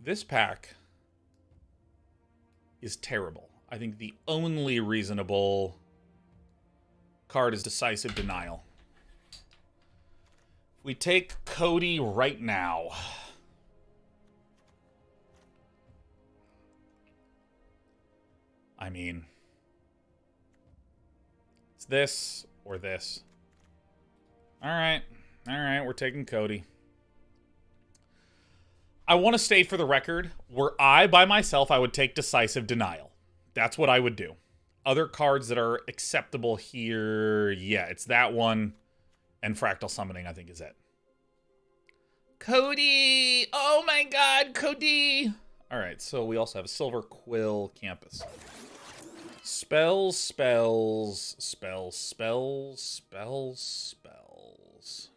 This pack is terrible. I think the only reasonable card is Decisive Denial. We take Codie right now. I mean, it's this or this. All right, we're taking Codie. I want to state for the record, were I by myself, I would take Decisive Denial. That's what I would do. Other cards that are acceptable here, yeah, it's that one, and Fractal Summoning, I think, is it. Codie! Oh my god, Codie! Alright, so we also have Silver Quill Campus. Spells, spells, spells, spells, spells, spells.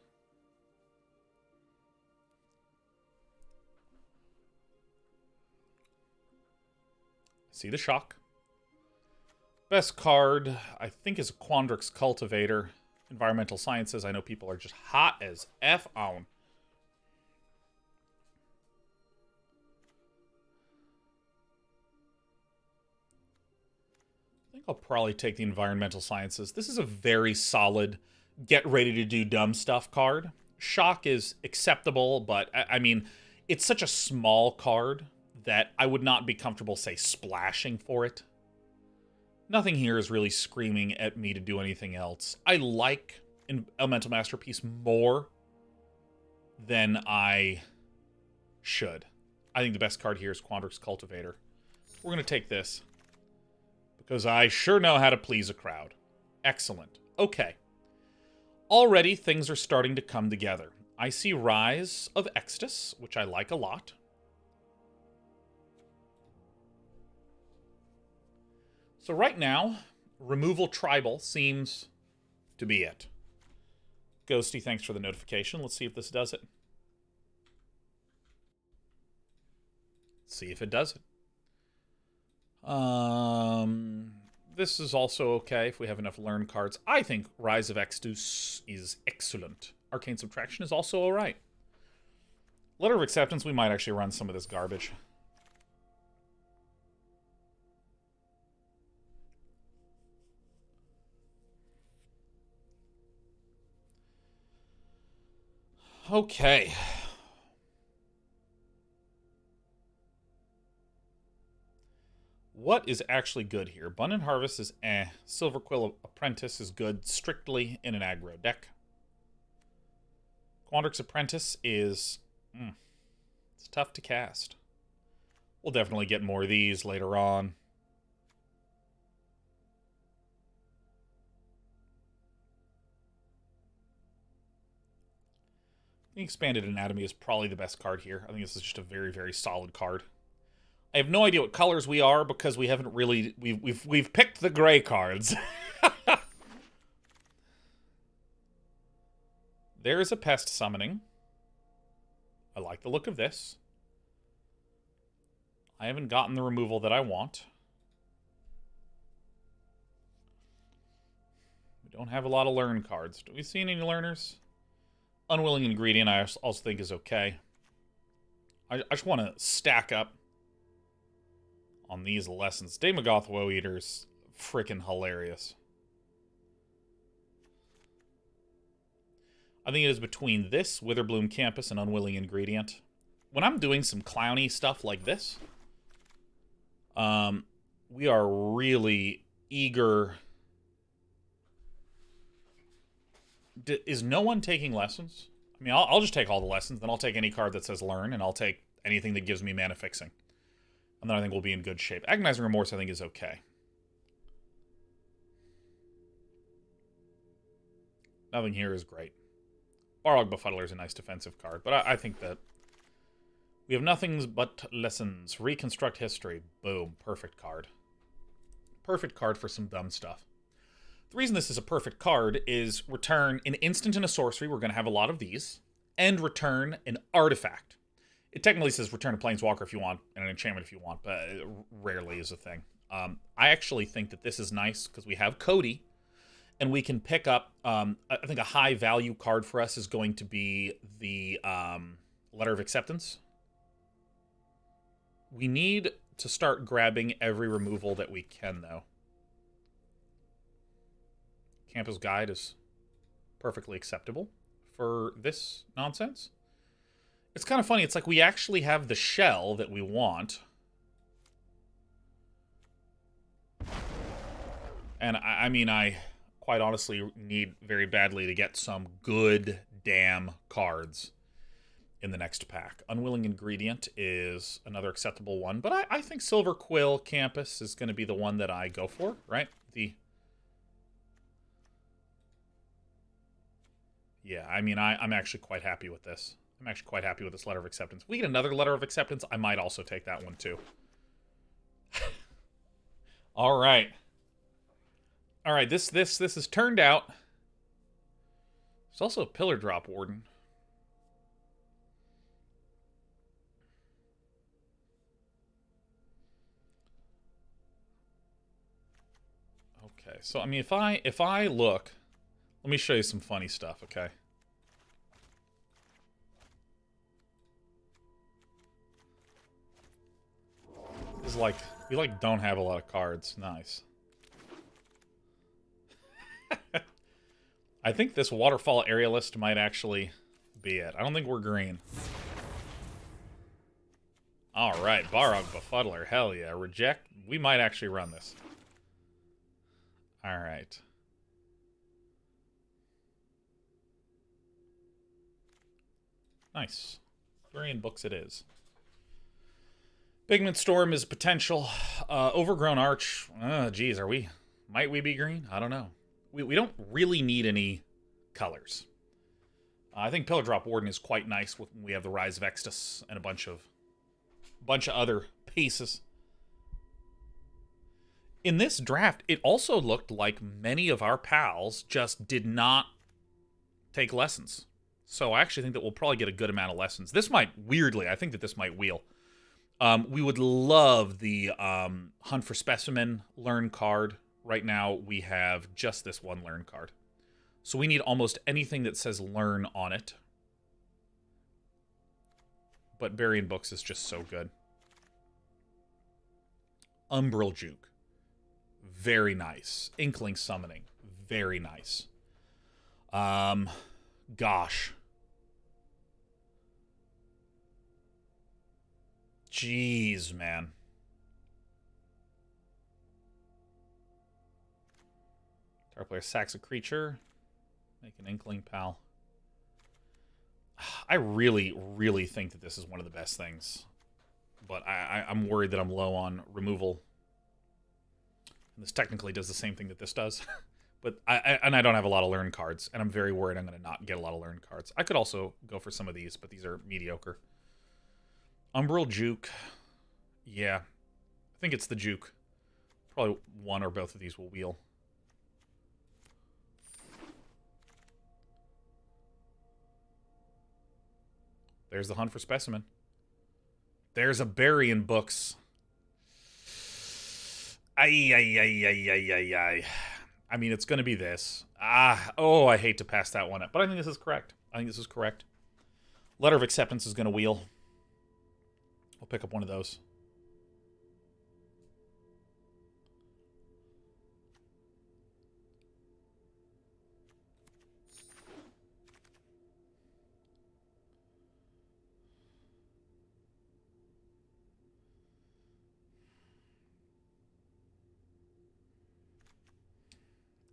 See the shock. Best card, I think, is Quandrix Cultivator. Environmental Sciences, I know people are just hot as F on. I think I'll probably take the Environmental Sciences. This is a very solid get ready to do dumb stuff card. Shock is acceptable, but I mean, it's such a small card that I would not be comfortable, say, splashing for it. Nothing here is really screaming at me to do anything else. I like Elemental Masterpiece more than I should. I think the best card here is Quandrix Cultivator. We're going to take this because I sure know how to please a crowd. Excellent. Okay. Already things are starting to come together. I see Rise of Exodus, which I like a lot. So right now, Removal Tribal seems to be it. Ghosty, thanks for the notification. Let's see if this does it. See if it does it. This is also okay if we have enough learn cards. I think Rise of Exodus is excellent. Arcane Subtraction is also alright. Letter of Acceptance, we might actually run some of this garbage. Okay. What is actually good here? Abundant Harvest is eh. Silver Quill Apprentice is good strictly in an aggro deck. Quandrix Apprentice is... it's tough to cast. We'll definitely get more of these later on. The Expanded Anatomy is probably the best card here. I think this is just a very, very solid card. I have no idea what colors we are because we haven't really... We've picked the gray cards. There's a Pest Summoning. I like the look of this. I haven't gotten the removal that I want. We don't have a lot of learn cards. Do we see any learners? Unwilling Ingredient I also think is okay. I just want to stack up on these lessons. Daemogoth Woe Eater's freaking hilarious. I think it is between this, Witherbloom Campus, and Unwilling Ingredient. When I'm doing some clowny stuff like this, we are really eager. Is no one taking lessons? I mean, I'll just take all the lessons, then I'll take any card that says learn, and I'll take anything that gives me mana fixing. And then I think we'll be in good shape. Agonizing Remorse, I think, is okay. Nothing here is great. Barlog Befuddler is a nice defensive card, but I think that we have nothing but lessons. Reconstruct History. Boom. Perfect card. Perfect card for some dumb stuff. The reason this is a perfect card is return an instant and a sorcery. We're going to have a lot of these. And return an artifact. It technically says return a Planeswalker if you want, and an enchantment if you want, but it rarely is a thing. I actually think that this is nice because we have Codie, and we can pick up, I think a high value card for us is going to be the Letter of Acceptance. We need to start grabbing every removal that we can, though. Campus Guide is perfectly acceptable for this nonsense. It's kind of funny. It's like we actually have the shell that we want. And I mean, I quite honestly need very badly to get some good damn cards in the next pack. Unwilling Ingredient is another acceptable one, but I think Silver Quill Campus is going to be the one that I go for, right? Yeah, I mean, I'm actually quite happy with this. I'm actually quite happy with this letter of acceptance. If we get another letter of acceptance, I might also take that one too. All right. All right, this has turned out. There's also a Pillar Drop Warden. Okay, so I mean, if I look, let me show you some funny stuff, okay? This is like, we like don't have a lot of cards. Nice. I think this Waterfall Aerialist might actually be it. I don't think we're green. Alright, Barog Befuddler. Hell yeah. Reject. We might actually run this. Alright. Nice. Variant Books it is. Pigment Storm is potential. Overgrown Arch. Geez, might we be green? I don't know. We don't really need any colors. I think Pillar Drop Warden is quite nice. We have the Rise of Extus and a bunch of other pieces. In this draft, it also looked like many of our pals just did not take lessons. So I actually think that we'll probably get a good amount of lessons. This might, weirdly, I think that this might wheel. We would love the Hunt for Specimen learn card. Right now, we have just this one learn card. So we need almost anything that says learn on it. But Burying Books is just so good. Umbral Juke. Very nice. Inkling Summoning. Very nice. Gosh. Jeez, man. Our player sacks a creature. Make an Inkling Pal. I really, really think that this is one of the best things. But I'm worried that I'm low on removal. And this technically does the same thing that this does. But I don't have a lot of learn cards. And I'm very worried I'm going to not get a lot of learn cards. I could also go for some of these, but these are mediocre. Umbral Juke. Yeah. I think it's the Juke. Probably one or both of these will wheel. There's the Hunt for Specimen. There's a Burying Books. Ay. I mean, it's going to be this. Oh, I hate to pass that one up. But I think this is correct. Letter of Acceptance is going to wheel. I'll pick up one of those.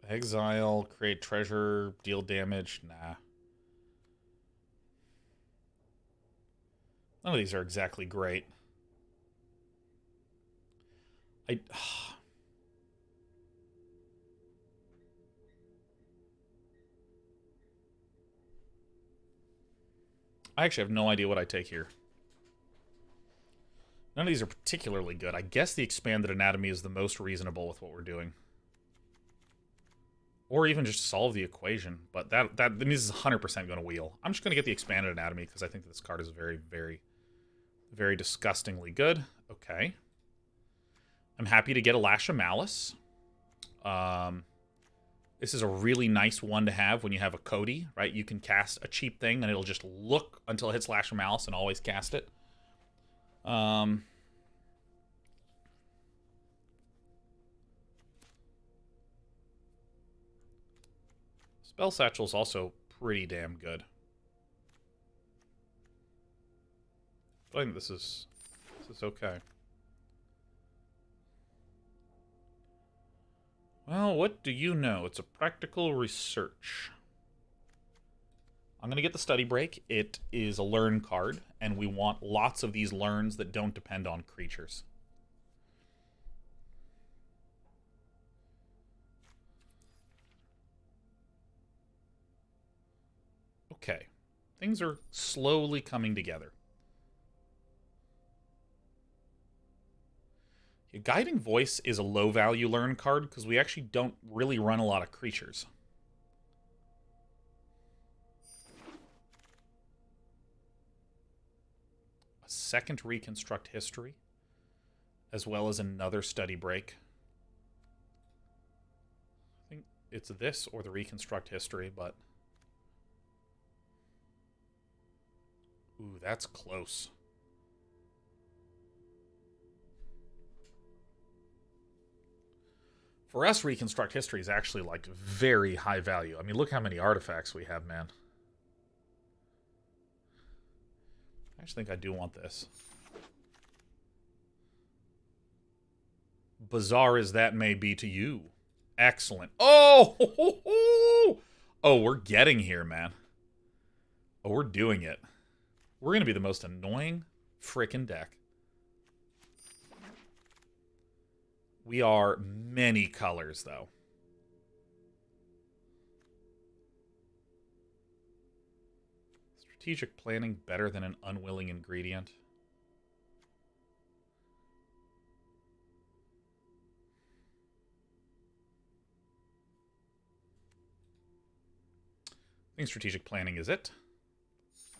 Exile, create treasure, deal damage. Nah. None of these are exactly great. I actually have no idea what I take here. None of these are particularly good. I guess the Expanded Anatomy is the most reasonable with what we're doing. Or even just solve the equation. But that means it's 100% going to wheel. I'm just going to get the Expanded Anatomy because I think this card is very, very, very disgustingly good. Okay. I'm happy to get a Lash of Malice. This is a really nice one to have when you have a Codie, right? You can cast a cheap thing and it'll just look until it hits Lash of Malice and always cast it. Spell Satchel's also pretty damn good. But I think this is okay. Well, what do you know? It's a practical research. I'm going to get the study break. It is a learn card, and we want lots of these learns that don't depend on creatures. Okay. Things are slowly coming together. A Guiding Voice is a low-value learn card because we actually don't really run a lot of creatures. A second Reconstruct History, as well as another Study Break. I think it's this or the Reconstruct History, but... Ooh, that's close. For us, Reconstruct History is actually, like, very high value. I mean, look how many artifacts we have, man. I actually think I do want this. Bizarre as that may be to you. Excellent. Oh! Oh, we're getting here, man. Oh, we're doing it. We're going to be the most annoying frickin' deck. We are many colors, though. Strategic planning better than an unwilling ingredient. I think strategic planning is it.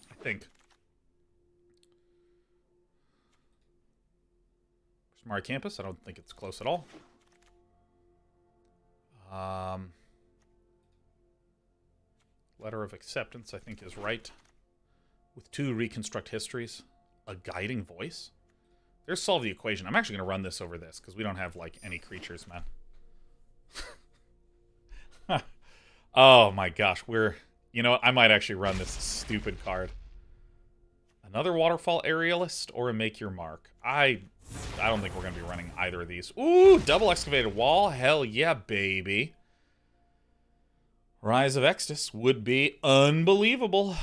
I think. Mari Campus, I don't think it's close at all. Letter of Acceptance, I think, is right. With 2 Reconstruct Histories. A Guiding Voice. There's Solve the Equation. I'm actually going to run this over this, because we don't have, like, any creatures, man. Oh, my gosh. You know what? I might actually run this stupid card. Another Waterfall Aerialist or a Make Your Mark. I don't think we're going to be running either of these. Ooh, double Excavated Wall. Hell yeah, baby. Rise of Extus would be unbelievable.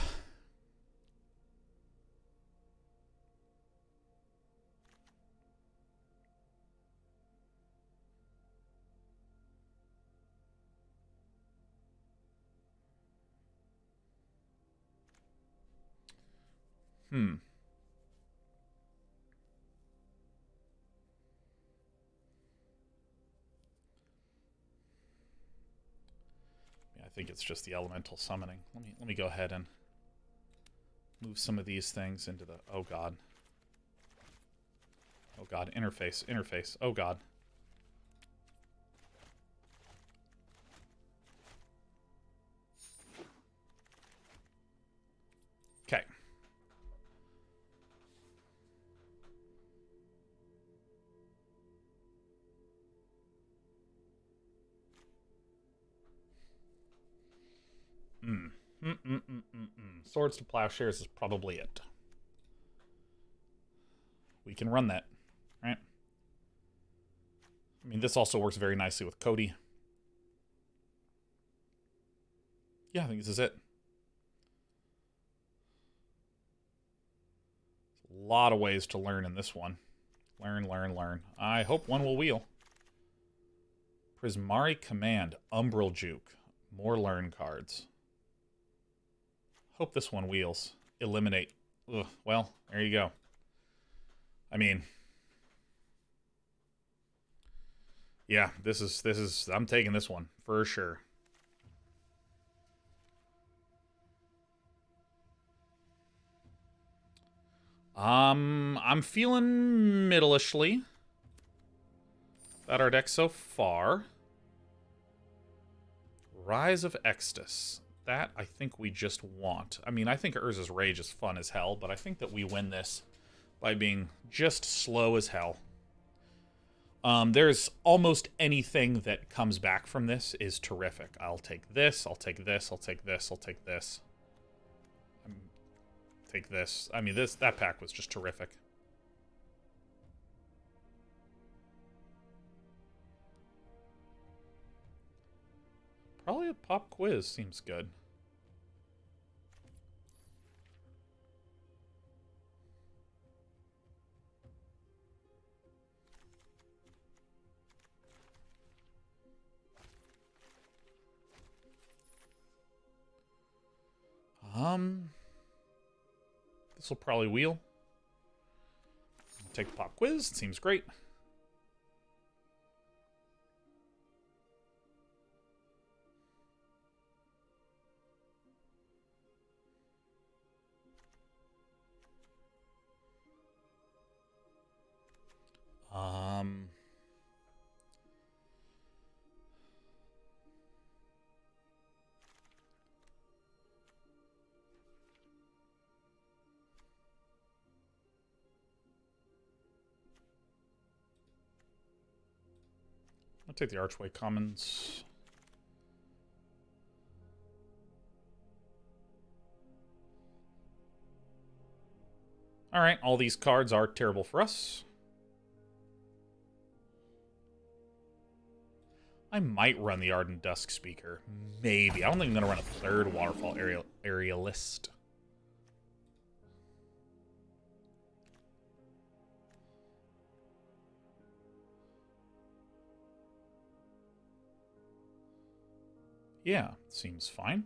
I think it's just the elemental summoning. Let me go ahead and move some of these things into the... Oh, God. Oh, God. Interface. Oh, God. Okay. Swords to Plowshares is probably it. We can run that, right? I mean, this also works very nicely with Codie. Yeah, I think this is it. A lot of ways to learn in this one. Learn. I hope one will wheel. Prismari Command, Umbral Juke. More learn cards. Hope this one wheels. Eliminate. Ugh, well, there you go. I mean, yeah, this is I'm taking this one for sure. I'm feeling middleishly about our deck so far. Rise of Extus. That, I think we just want. I mean, I think Urza's Rage is fun as hell, but I think that we win this by being just slow as hell. There's almost anything that comes back from this is terrific. I'll take this, I'll take this, I'll take this, I'll take this. Take this. I mean, that pack was just terrific. Probably a pop quiz seems good. This will probably wheel. Take the pop quiz. It seems great. I'll take the Archway Commons. Alright, all these cards are terrible for us. I might run the Ardent Dusk Speaker. Maybe. I don't think I'm going to run a third Waterfall Aerialist. Yeah, seems fine.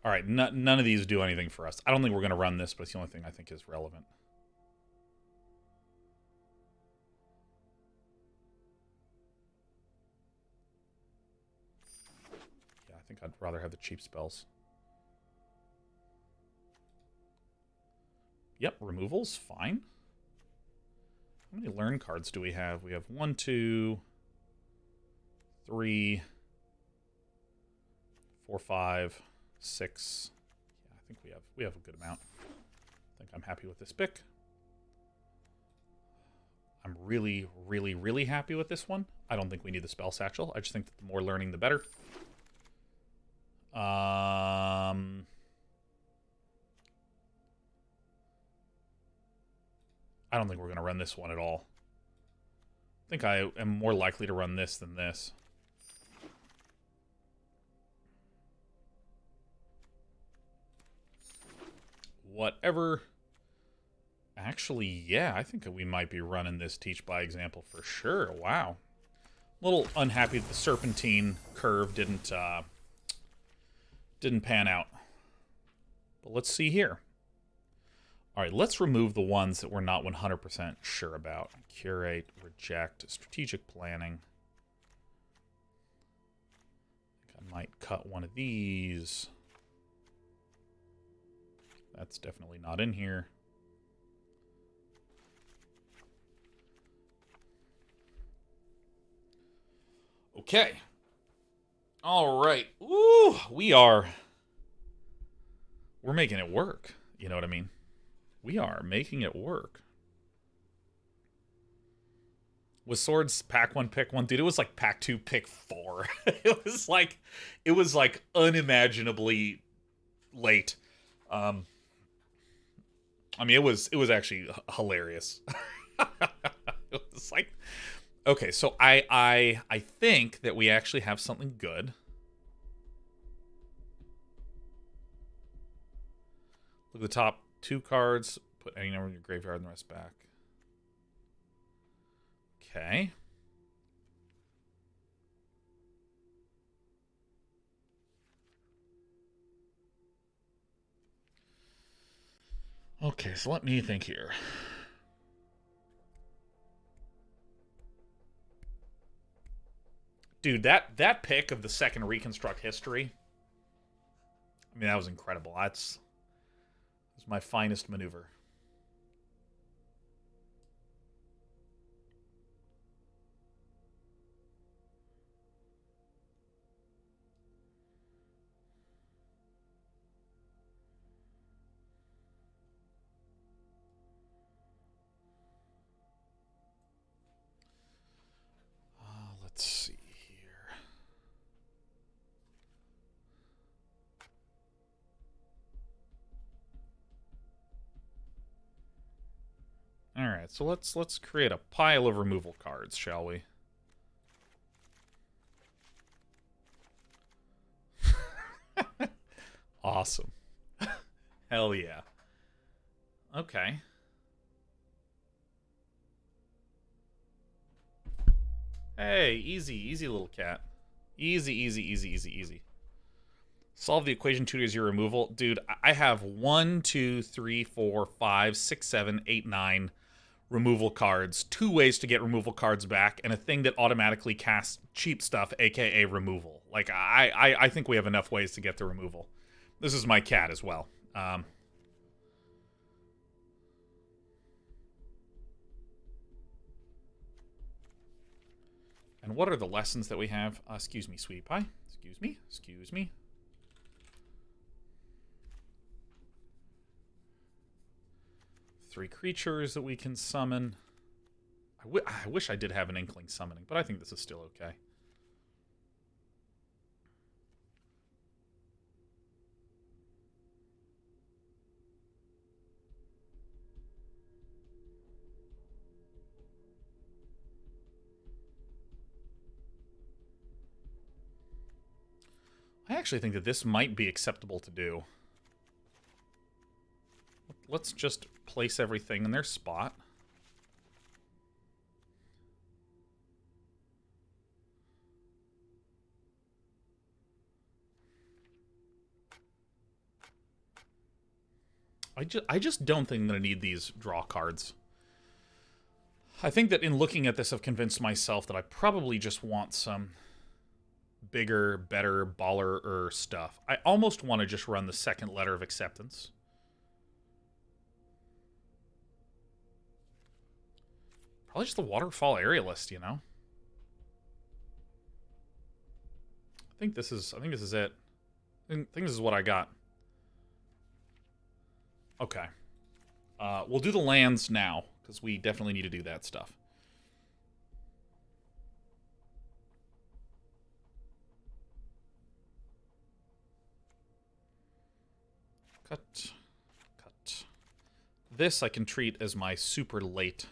All right, none of these do anything for us. I don't think we're going to run this, but it's the only thing I think is relevant. Yeah, I think I'd rather have the cheap spells. Yep, removals, fine. How many learn cards do we have? We have 1, 2, 3, 4, 5, 6. Yeah, I think we have a good amount. I think I'm happy with this pick. I'm really, really, really happy with this one. I don't think we need the Spell Satchel. I just think that the more learning, the better. I don't think we're going to run this one at all. I think I am more likely to run this than this. Whatever. Actually, yeah, I think we might be running this Teach by Example for sure. Wow. A little unhappy that the Serpentine curve didn't pan out. But let's see here. All right, let's remove the ones that we're not 100% sure about. Curate, reject, strategic planning. I think I might cut one of these. That's definitely not in here. Okay. All right. Ooh, we're making it work. You know what I mean? We are making it work. Was Swords pack 1, pick 1? Dude, it was like pack 2, pick 4. It was like unimaginably late. I mean, it was actually hilarious. It was like, okay, so I think that we actually have something good. Look at the top 2 cards. Put any number in your graveyard and the rest back. Okay. Okay, so let me think here. Dude, that pick of the second Reconstruct History, I mean, that was incredible. That was my finest maneuver. All right, so let's create a pile of removal cards, shall we? Awesome. Hell yeah. Okay. Hey, easy little cat. Easy. Solve the equation 2 is your removal. Dude, I have 1, 2, 3, 4, 5, 6, 7, 8, 9 removal cards. 2 ways to get removal cards back, and a thing that automatically casts cheap stuff, aka removal. Like, I think we have enough ways to get the removal. This is my cat as well. And what are the lessons that we have? Excuse me, sweetie pie. Excuse me. 3 creatures that we can summon. I wish I did have an Inkling summoning, but I think this is still okay. I actually think that this might be acceptable to do. Let's just place everything in their spot. I just don't think I'm going to need these draw cards. I think that in looking at this, I've convinced myself that I probably just want some bigger, better, baller-er stuff. I almost want to just run the second letter of acceptance. Probably just the Waterfall Aerialist, you know? I think this is it. I think this is what I got. Okay. We'll do the lands now, because we definitely need to do that stuff. Cut. This I can treat as my super late.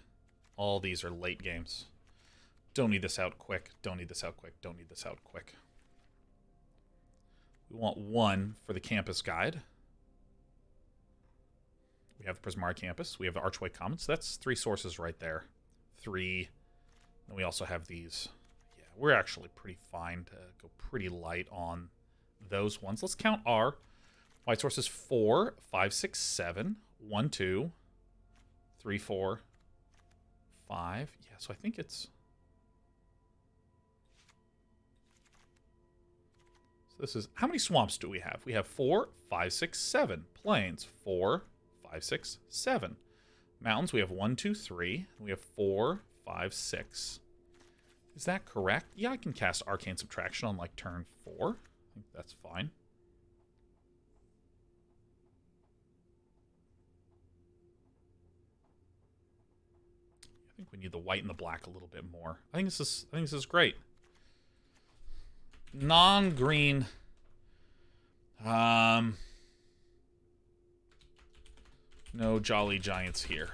All these are late games. Don't need this out quick. Don't need this out quick. We want 1 for the campus guide. We have the Prismari campus. We have the Archway Commons. So that's 3 sources right there. 3. And we also have these. Yeah, we're actually pretty fine to go pretty light on those ones. Let's count our white sources. 4, 5, 6, 7. 1, 2, 3, 4, 5. Yeah, so I think it's... So this is... How many swamps do we have? We have 4, 5, 6, 7. Plains. 4, 5, 6, 7. Mountains, we have 1, 2, 3. We have 4, 5, 6. Is that correct? Yeah, I can cast Arcane Subtraction on, like, turn 4. I think that's fine. I think we need the white and the black a little bit more. I think this is great. Non-green. No Jolly Giants here.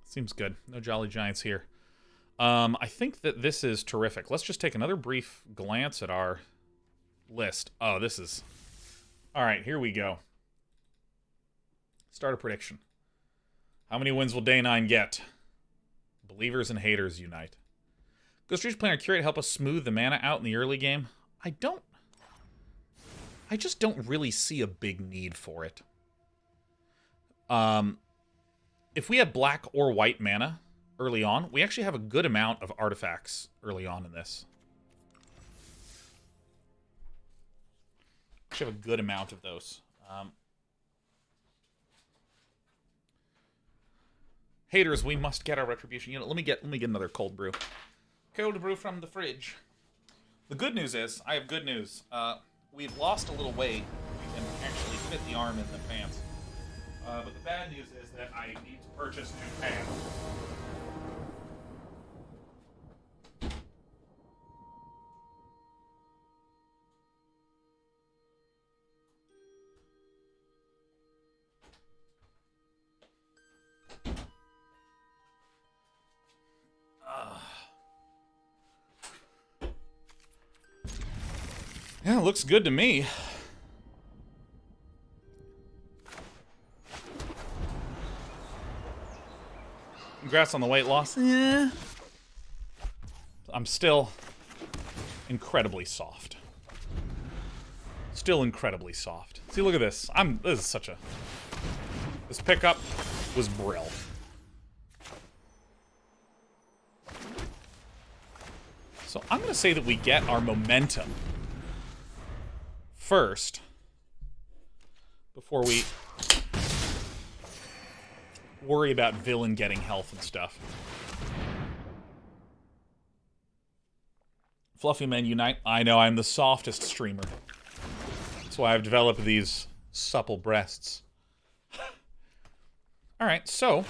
Seems good. No Jolly Giants here. I think that this is terrific. Let's just take another brief glance at our list. Oh, this is... All right, here we go. Start a prediction. How many wins will Day 9 get? Believers and haters unite. Ghost Reach Planner Curate help us smooth the mana out in the early game? I just don't really see a big need for it. If we have black or white mana early on, we actually have a good amount of artifacts early on in this. We actually have a good amount of those. Haters, we must get our retribution. You know, let me get another cold brew. Cold brew from the fridge. The good news is, I have good news. We've lost a little weight. We can actually fit the arm in the pants. But the bad news is that I need to purchase new pants. Yeah, it looks good to me. Congrats on the weight loss. Yeah. I'm still incredibly soft. Still incredibly soft. See, look at this. This is such a... This pickup was brill. So I'm going to say that we get our momentum first before we worry about villain getting health and stuff. Fluffy men unite. I know, I'm the softest streamer. That's why I've developed these supple breasts. Alright, so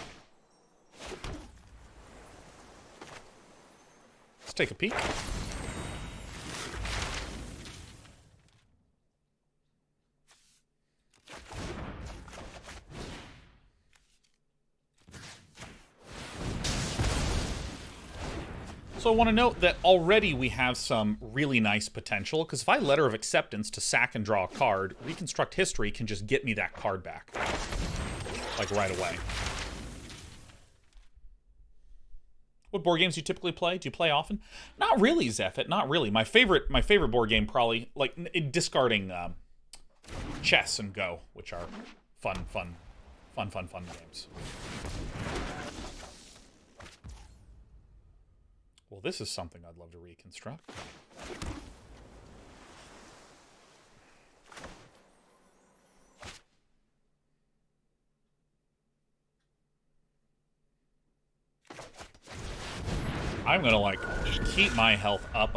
let's take a peek. So I want to note that already we have some really nice potential, because if I Letter of Acceptance to sack and draw a card, Reconstruct History can just get me that card back. Like, right away. What board games do you typically play? Do you play often? Not really, Zephit. Not really. My favorite board game probably, like, discarding chess and Go, which are fun games. Well, this is something I'd love to reconstruct. I'm gonna, like, keep my health up.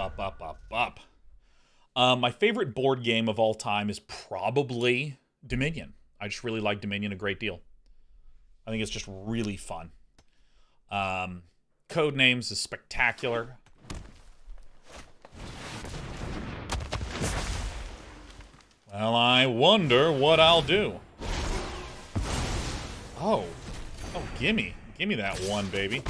My favorite board game of all time is probably Dominion. I just really like Dominion a great deal. I think it's just really fun. Codenames is spectacular. Well, I wonder what I'll do. Oh, gimme that one, baby.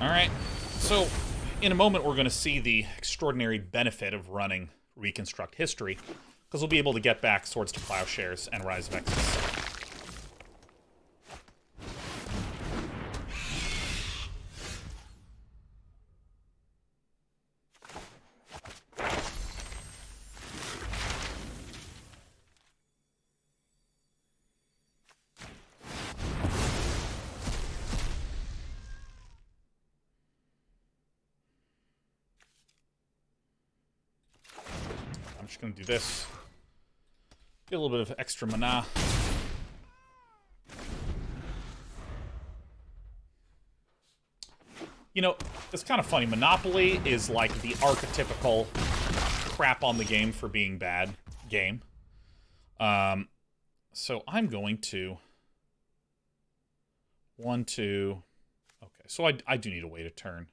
Alright, so in a moment we're going to see the extraordinary benefit of running Reconstruct History, because we'll be able to get back Swords to Plowshares and Rise of Exodus. I'm just going to do this. Get a little bit of extra mana. You know, it's kind of funny. Monopoly is like the archetypical crap on the game for being bad game. So I'm going to... 1, 2... Okay, so I do need to wait a turn.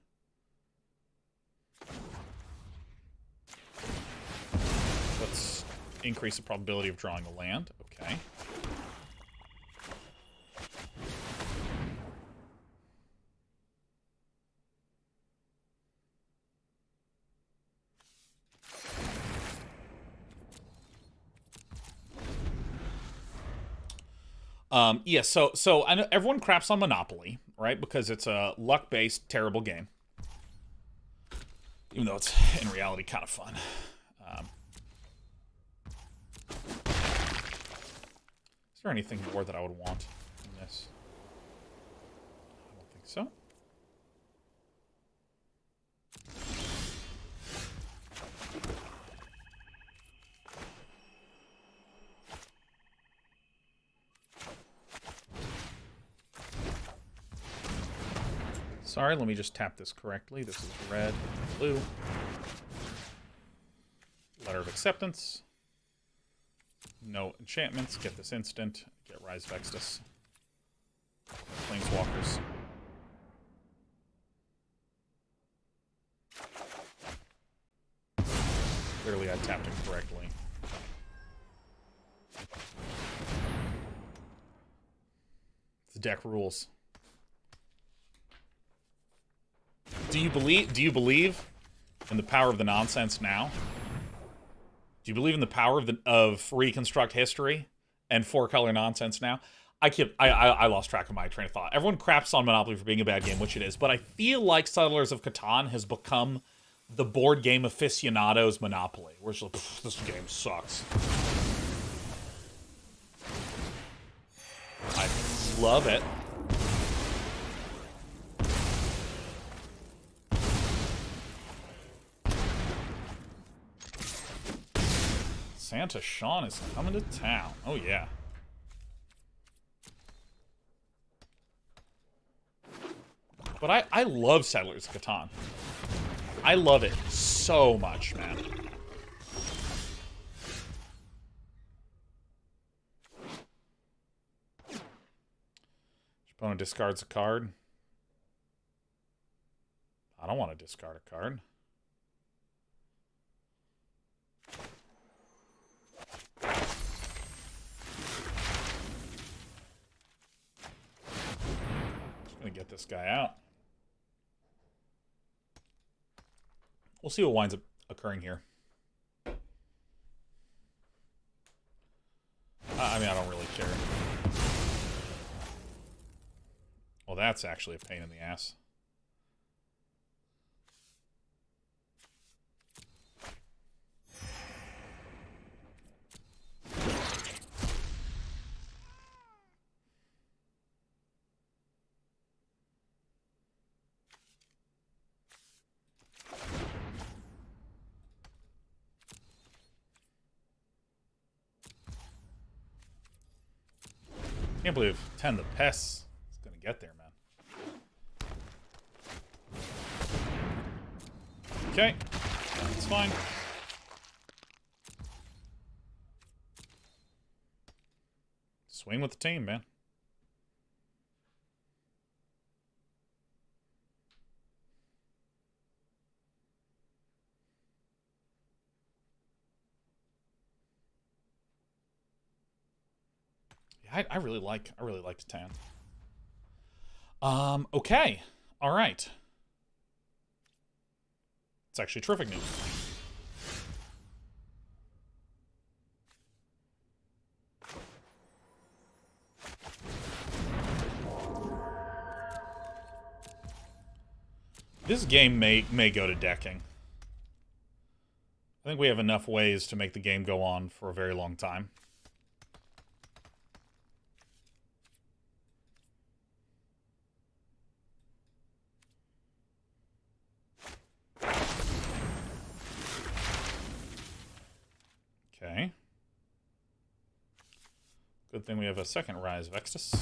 Let's increase the probability of drawing a land. Okay. Yeah, so I know everyone craps on Monopoly, right? Because it's a luck-based, terrible game. Even though it's, in reality, kind of fun. Is there anything more that I would want in this? I don't think so. Sorry, let me just tap this correctly. This is red, blue. Letter of Acceptance. No enchantments. Get this instant. Get Rise of Exodus. Planeswalkers. that tapped incorrectly. The deck rules. Do you believe in the power of the nonsense now? Do you believe in the power of reconstruct history and 4-color nonsense now? I lost track of my train of thought. Everyone craps on Monopoly for being a bad game, which it is, but I feel like Settlers of Catan has become the board game aficionado's Monopoly, where it's like, this game sucks. I love it. Santa Sean is coming to town. Oh, yeah. But I love Settlers of Catan. I love it so much, man. Opponent discards a card. I don't want to discard a card. Just gonna get this guy out. We'll see what winds up occurring here. I mean, I don't really care. Well, that's actually a pain in the ass. Can't believe 10 the pests is gonna get there, man. Okay, that's fine. Swing with the team, man. I really like Tan. Okay. All right. It's actually terrific news. This game may go to decking. I think we have enough ways to make the game go on for a very long time. Okay. Good thing we have a second Rise of Extus.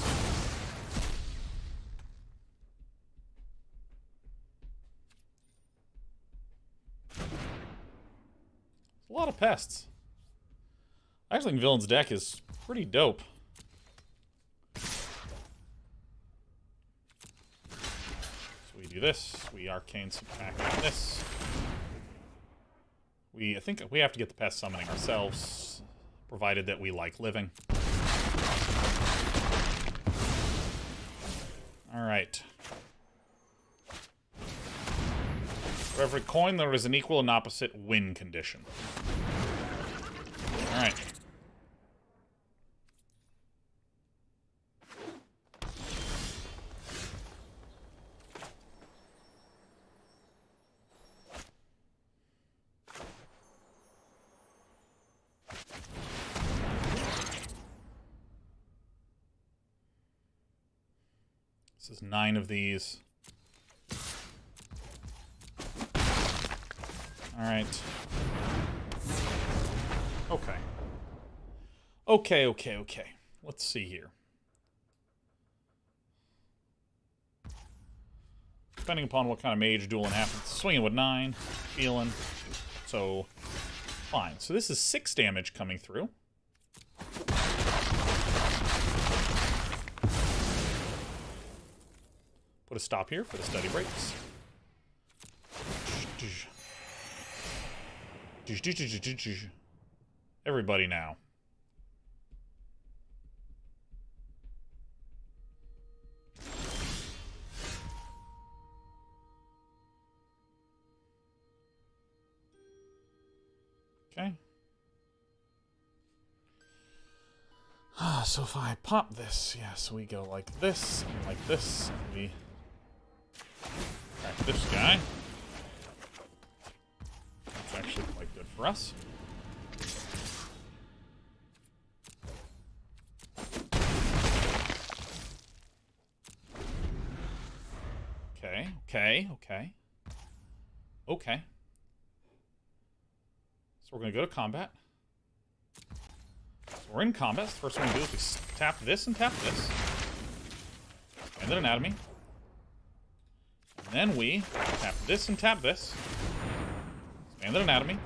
A lot of pests. I actually think Villain's deck is pretty dope. So we do this. We Arcane Subtract this. I think we have to get the pest summoning ourselves, provided that we like living. Alright. For every coin, there is an equal and opposite win condition. Alright. This is 9 of these. Alright. Okay. Okay. Let's see here. Depending upon what kind of mage dueling happens. Swinging with 9. Feeling. So, fine. So this is 6 damage coming through. Put a stop here for the study breaks. Everybody now. Okay. So if I pop this, yeah, so we go like this, and like this, and we attack this guy. That's actually quite good for us. Okay, okay, okay. Okay. So we're going to go to combat. So we're in combat. So the first thing we do is we tap this and tap this. And then anatomy. And then we tap this and tap this. Expand anatomy.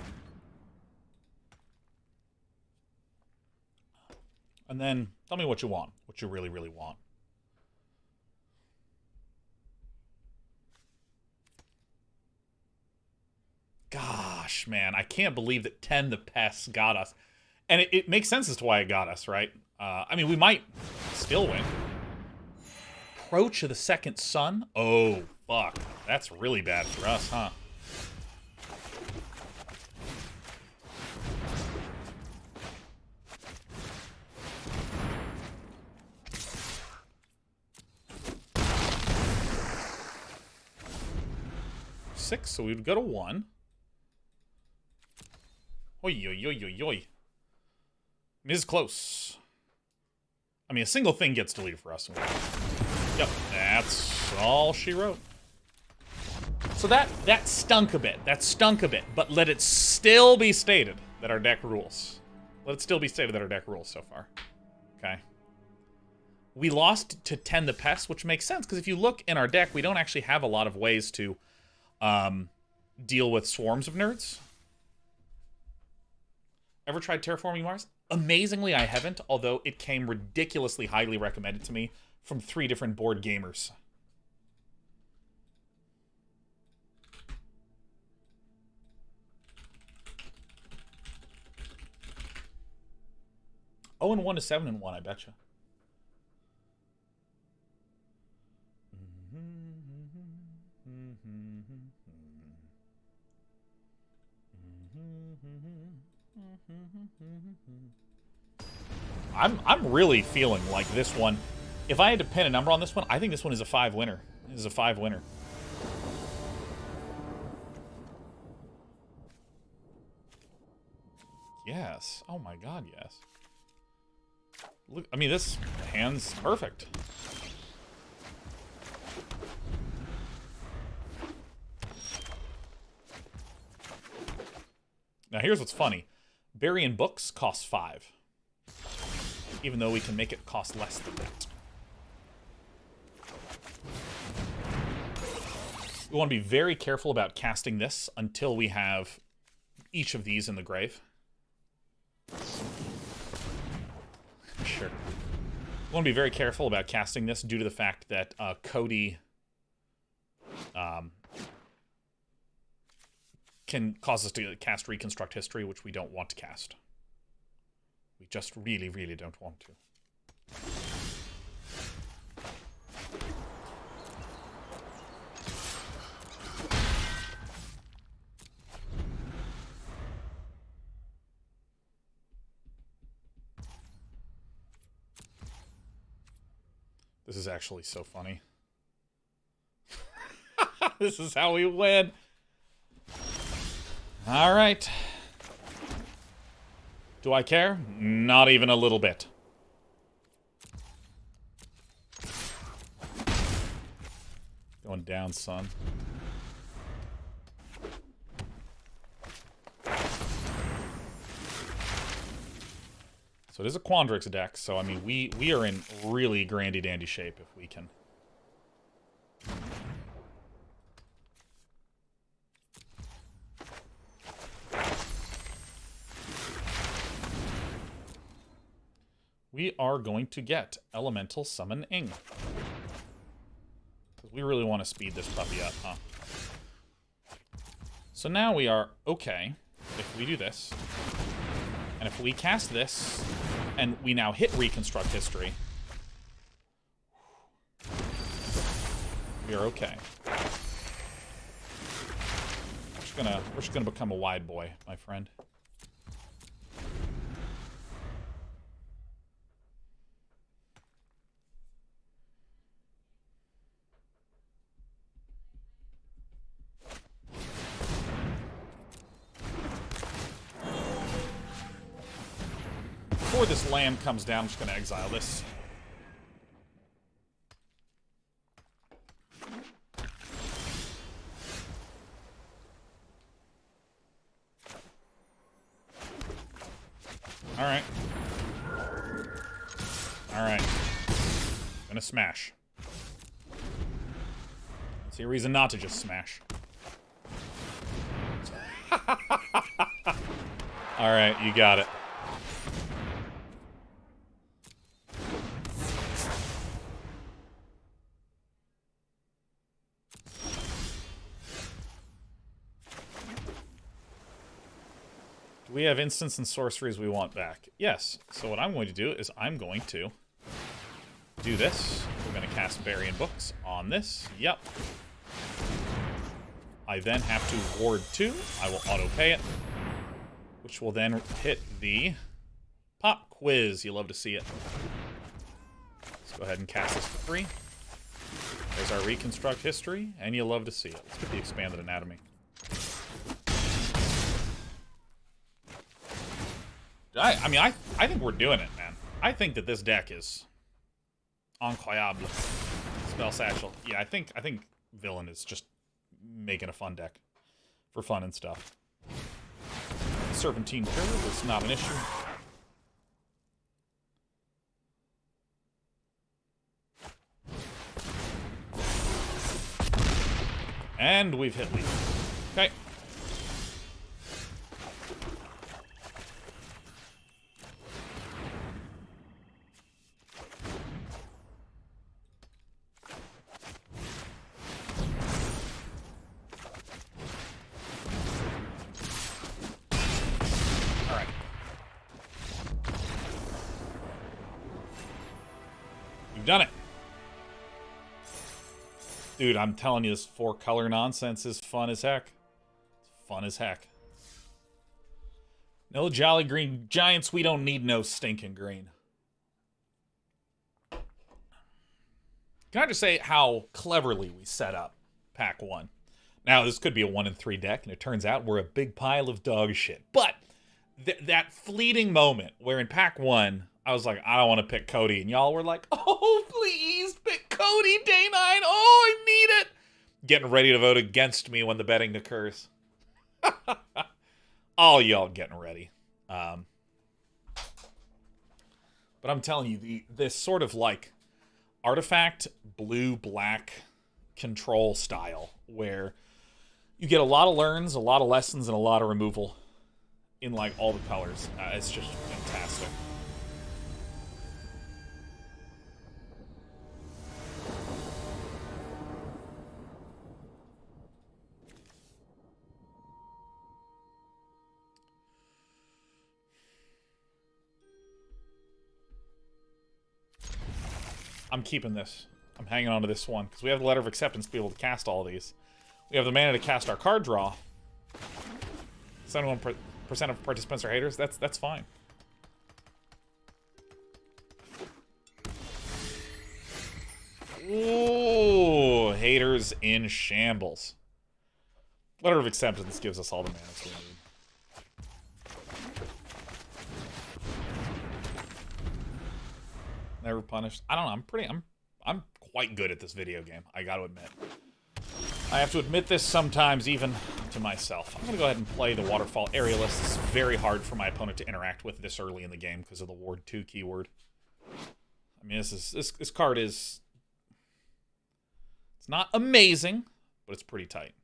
And then tell me what you want. What you really, really want. Gosh, man. I can't believe that 10 the Pests got us. And it makes sense as to why it got us, right? I mean, we might still win. Approach of the Second Sun? Oh, fuck. That's really bad for us, huh? Six, so we would go to 1. Oi, oi, oi, oi, oi. It is close. I mean, a single thing gets deleted for us. Yep, that's all she wrote. So that stunk a bit. That stunk a bit. But let it still be stated that our deck rules. Let it still be stated that our deck rules so far. Okay. We lost to 10 the Pest, which makes sense, because if you look in our deck, we don't actually have a lot of ways to deal with swarms of nerds. Ever tried Terraforming Mars? Amazingly, I haven't, although it came ridiculously highly recommended to me from 3 different board gamers. Oh, and 1 to 7 and 1, I betcha. I'm really feeling like this one. If I had to pin a number on this one, I think this one is a 5 winner. This is a 5 winner. Yes. Oh my god, yes. Look, I mean, this hand's perfect. Now here's what's funny. Burying books costs 5. Even though we can make it cost less than that. We want to be very careful about casting this until we have each of these in the grave. Sure. We want to be very careful about casting this due to the fact that Codie can cause us to cast Reconstruct History, which we don't want to cast. We just really, really don't want to. This is actually so funny. This is how we win. All right. Do I care? Not even a little bit. Going down, son. So it is a Quandrix deck, so I mean we are in really grandy dandy shape if we can. We are going to get Elemental Summon Ing. Because we really want to speed this puppy up, huh? So now we are okay. if we do this, and if we cast this, and we now hit Reconstruct History, we are okay. We're just gonna become a wide boy, my friend. Before this land comes down, I'm just gonna exile this. Alright. Alright. Gonna smash. Don't see a reason not to just smash. Alright, you got it. Do we have instants and sorceries we want back? Yes. So what I'm going to do is I'm going to do this. We're going to cast Bury in Books on this. Yep. I then have to ward 2. I will auto-pay it, which will then hit the pop quiz. You love to see it. Let's go ahead and cast this for free. There's our Reconstruct History, and you love to see it. Let's get the Expanded Anatomy. I mean, I think we're doing it, man. I think that this deck is incroyable. Spell Satchel. Yeah, I think Villain is just making a fun deck for fun and stuff. Serpentine Curve is not an issue. And we've hit lead. Okay. Done it. Dude, I'm telling you, this 4-color nonsense is fun as heck. It's fun as heck. No Jolly Green Giants, we don't need no stinking green. Can I just say how cleverly we set up Pack 1? Now, this could be a 1-3 deck, and it turns out we're a big pile of dog shit. But that fleeting moment where in Pack 1, I was like, I don't want to pick Codie. And y'all were like, oh, please, pick Codie, day 9. Oh, I need it. Getting ready to vote against me when the betting occurs. All y'all getting ready. But I'm telling you, this sort of like artifact blue-black control style where you get a lot of learns, a lot of lessons, and a lot of removal in like all the colors. It's just fantastic. I'm keeping this. I'm hanging on to this one, because we have the Letter of Acceptance to be able to cast all of these. We have the mana to cast our card draw. 71% of participants are haters. That's fine. Ooh, haters in shambles. Letter of Acceptance gives us all the mana we need. Never punished. I don't know. I'm quite good at this video game. I got to admit. I have to admit this sometimes, even to myself. I'm gonna go ahead and play the Waterfall Aerialist. It's very hard for my opponent to interact with this early in the game because of the Ward 2 keyword. I mean, this card is. It's not amazing, but it's pretty tight.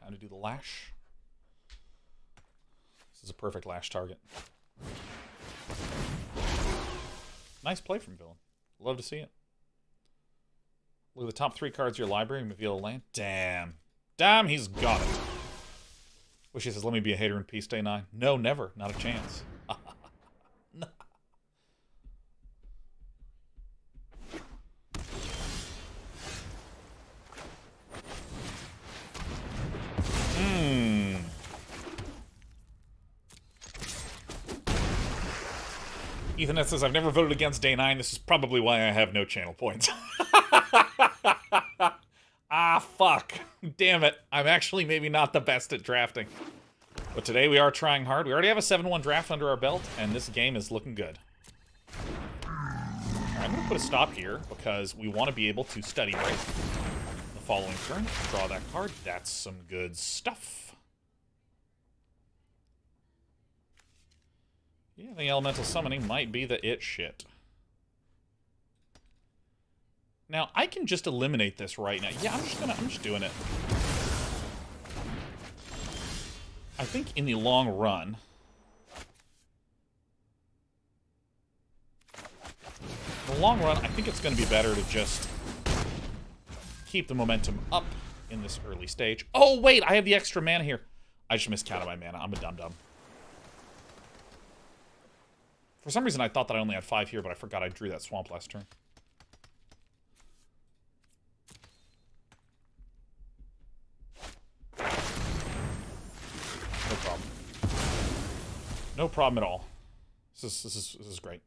Time to do the Lash. This is a perfect Lash target. Nice play from Villain. Love to see it. Look at the top 3 cards of your library and reveal a land. Damn. time, he's got it. Wish he says, let me be a hater in peace, day 9. No, never. Not a chance. No. Ethernet says, I've never voted against day 9. This is probably why I have no channel points. Ah, fuck. Damn it. I'm actually maybe not the best at drafting. But today we are trying hard. We already have a 7-1 draft under our belt, and this game is looking good. Alright, I'm going to put a stop here, because we want to be able to study break the following turn. Draw that card. That's some good stuff. Yeah, the elemental summoning might be the it shit. Now, I can just eliminate this right now. Yeah, I'm just doing it. I think in the long run, I think it's going to be better to just keep the momentum up in this early stage. Oh, wait, I have the extra mana here. I just miscounted my mana. I'm a dum-dum. For some reason, I thought that I only had 5 here, but I forgot I drew that swamp last turn. No problem. No problem at all. This is great.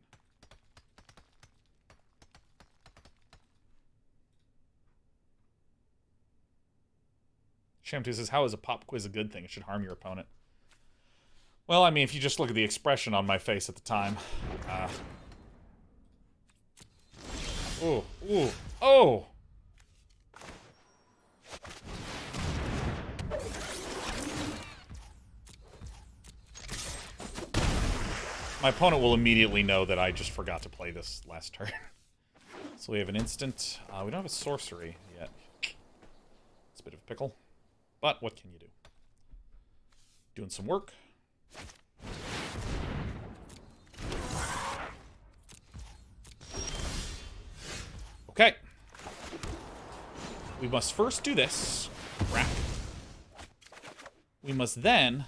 Shamtu says, how is a pop quiz a good thing? It should harm your opponent. Well, I mean, if you just look at the expression on my face at the time. Ooh, ooh, oh! My opponent will immediately know that I just forgot to play this last turn. So we have an instant. We don't have a sorcery yet. It's a bit of a pickle. But what can you do? Doing some work. Okay. We must first do this. Rack. We must then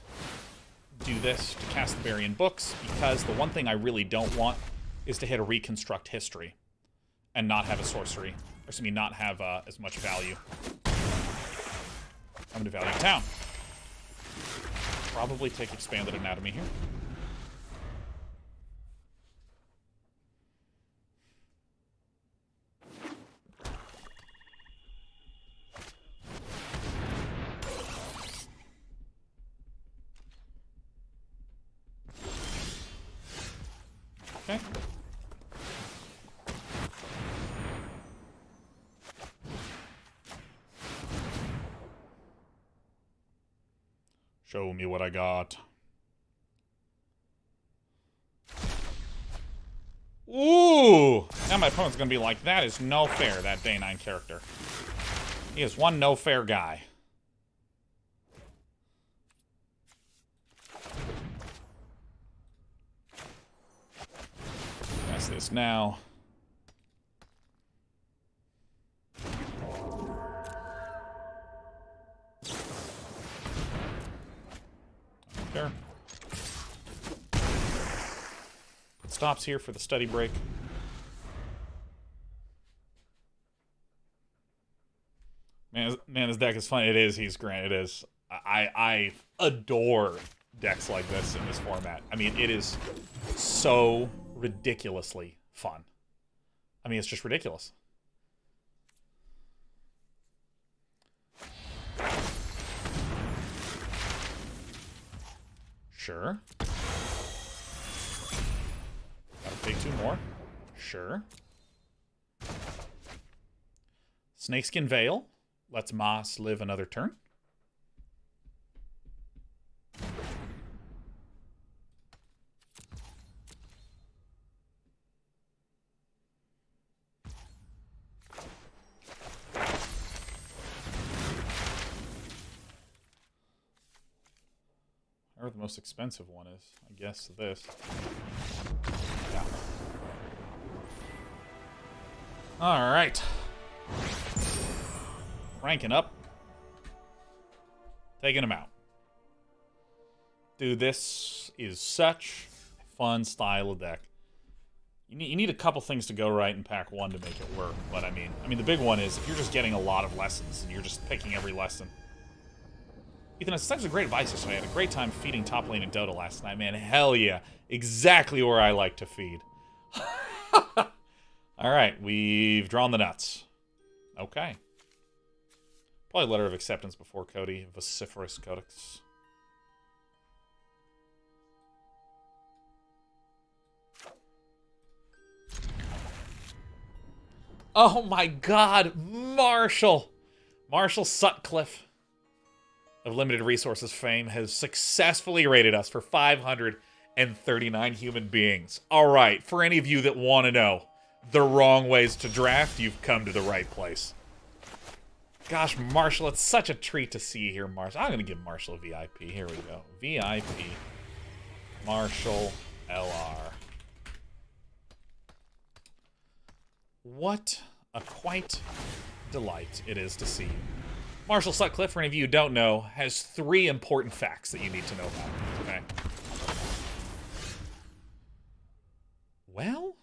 do this to cast the Burying Books, because the one thing I really don't want is to hit a Reconstruct History and not have a sorcery. Or excuse me, not have as much value. I'm going to value town. Probably take Expanded Anatomy here. Okay. Show me what I got. Ooh! Now my opponent's gonna be like, that is no fair, that Day 9 character. He is one no fair guy. That's this now. There. Put stops here for the study break. Man, this deck is fun. It is. He's Grant. It is. I adore decks like this in this format. I mean, it is so ridiculously fun. I mean, it's just ridiculous. Sure. Gotta take 2 more. Sure. Snakeskin Veil lets Moss live another turn. Or the most expensive one is, I guess, this. Yeah. All right. Ranking up. Taking him out. Dude, this is such a fun style of deck. You need a couple things to go right in pack 1 to make it work. But I mean, the big one is if you're just getting a lot of lessons and you're just picking every lesson. Ethan, it's such a great advice. So I had a great time feeding top lane in Dota last night, man. Hell yeah. Exactly where I like to feed. All right, we've drawn the nuts. Okay. Probably letter of acceptance before Cody. Vociferous Codex. Oh my god, Marshall! Marshall Sutcliffe of Limited Resources fame has successfully rated us for 539 human beings. Alright, for any of you that want to know the wrong ways to draft, you've come to the right place. Gosh, Marshall, it's such a treat to see you here, Marshall. I'm going to give Marshall a VIP. Here we go. VIP. Marshall LR. What a quite delight it is to see you. Marshall Sutcliffe, for any of you who don't know, has 3 important facts that you need to know about. Okay. Well,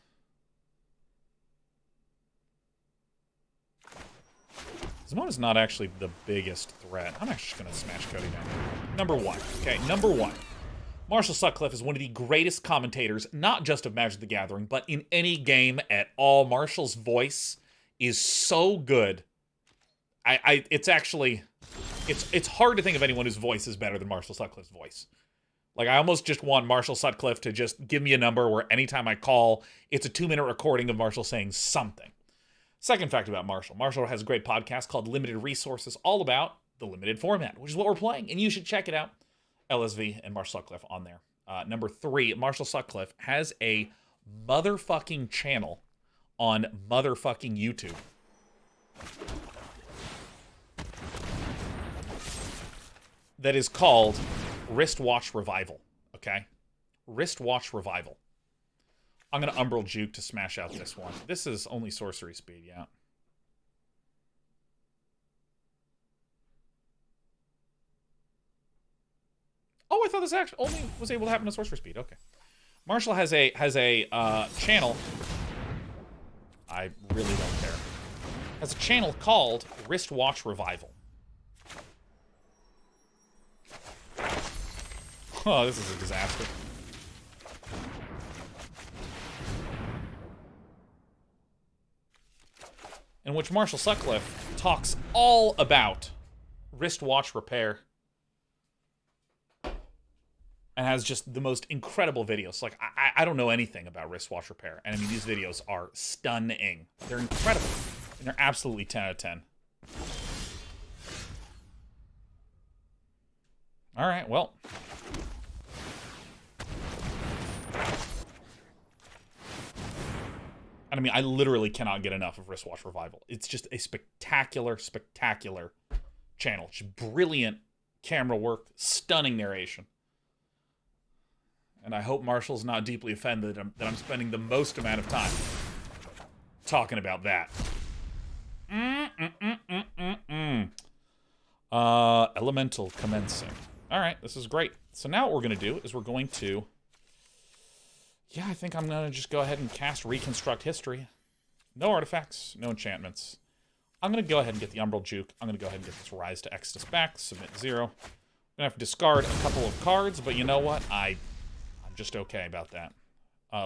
Zimone is not actually the biggest threat. I'm actually just going to smash Cody down. Number 1. Okay, number 1. Marshall Sutcliffe is one of the greatest commentators, not just of Magic the Gathering, but in any game at all. Marshall's voice is so good. It's actually, it's hard to think of anyone whose voice is better than Marshall Sutcliffe's voice. Like, I almost just want Marshall Sutcliffe to just give me a number where anytime I call, it's a 2-minute recording of Marshall saying something. Second fact about Marshall. Marshall has a great podcast called Limited Resources, all about the limited format, which is what we're playing, and you should check it out. LSV and Marshall Sutcliffe on there. Number 3, Marshall Sutcliffe has a motherfucking channel on motherfucking YouTube. That is called Wristwatch Revival, okay? Wristwatch Revival. I'm going to Umbral Juke to smash out this one. This is only sorcery speed, yeah. Oh, I thought this actually only was able to happen to sorcery speed. Okay. Marshall has a channel. I really don't care. Has a channel called Wristwatch Revival. Oh, this is a disaster. In which Marshall Sutcliffe talks all about wristwatch repair. And has just the most incredible videos. Like, I don't know anything about wristwatch repair. And I mean, these videos are stunning. They're incredible. And they're absolutely 10 out of 10. All right, well. And I mean, I literally cannot get enough of Wristwatch Revival. It's just a spectacular, spectacular channel. Just brilliant camera work, stunning narration. And I hope Marshall's not deeply offended that I'm spending the most amount of time talking about that. Elemental commencing. All right, this is great. So now what we're going to do is we're going to... Yeah, I think I'm going to just go ahead and cast Reconstruct History. No artifacts, no enchantments. I'm going to go ahead and get the Umbral Juke. I'm going to go ahead and get this Rise to Exodus back, submit 0. I'm going to have to discard a couple of cards, but you know what? I'm just okay about that.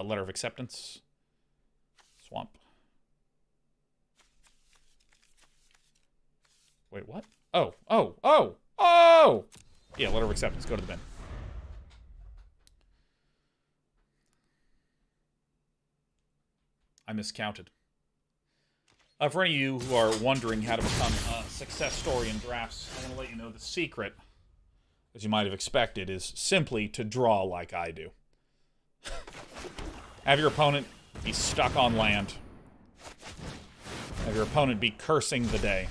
Letter of Acceptance. Swamp. Wait, what? Oh! Yeah, Letter of Acceptance. Go to the bin. I miscounted. For any of you who are wondering how to become a success story in drafts, I want to let you know the secret, as you might have expected, is simply to draw like I do. Have your opponent be stuck on land. Have your opponent be cursing the day.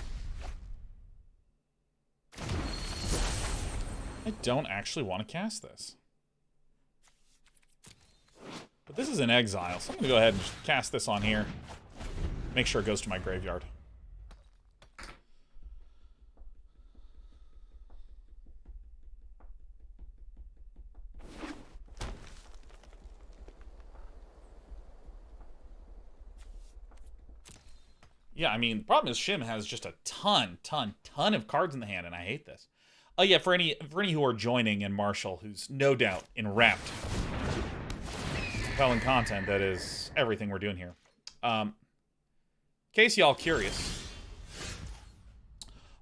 I don't actually want to cast this. But this is in exile, so I'm going to go ahead and just cast this on here. Make sure it goes to my graveyard. Yeah, I mean, the problem is Shim has just a ton of cards in the hand, and I hate this. Oh yeah, for any who are joining, and Marshall, who's no doubt enwrapped compelling content that is everything we're doing here. In case y'all curious,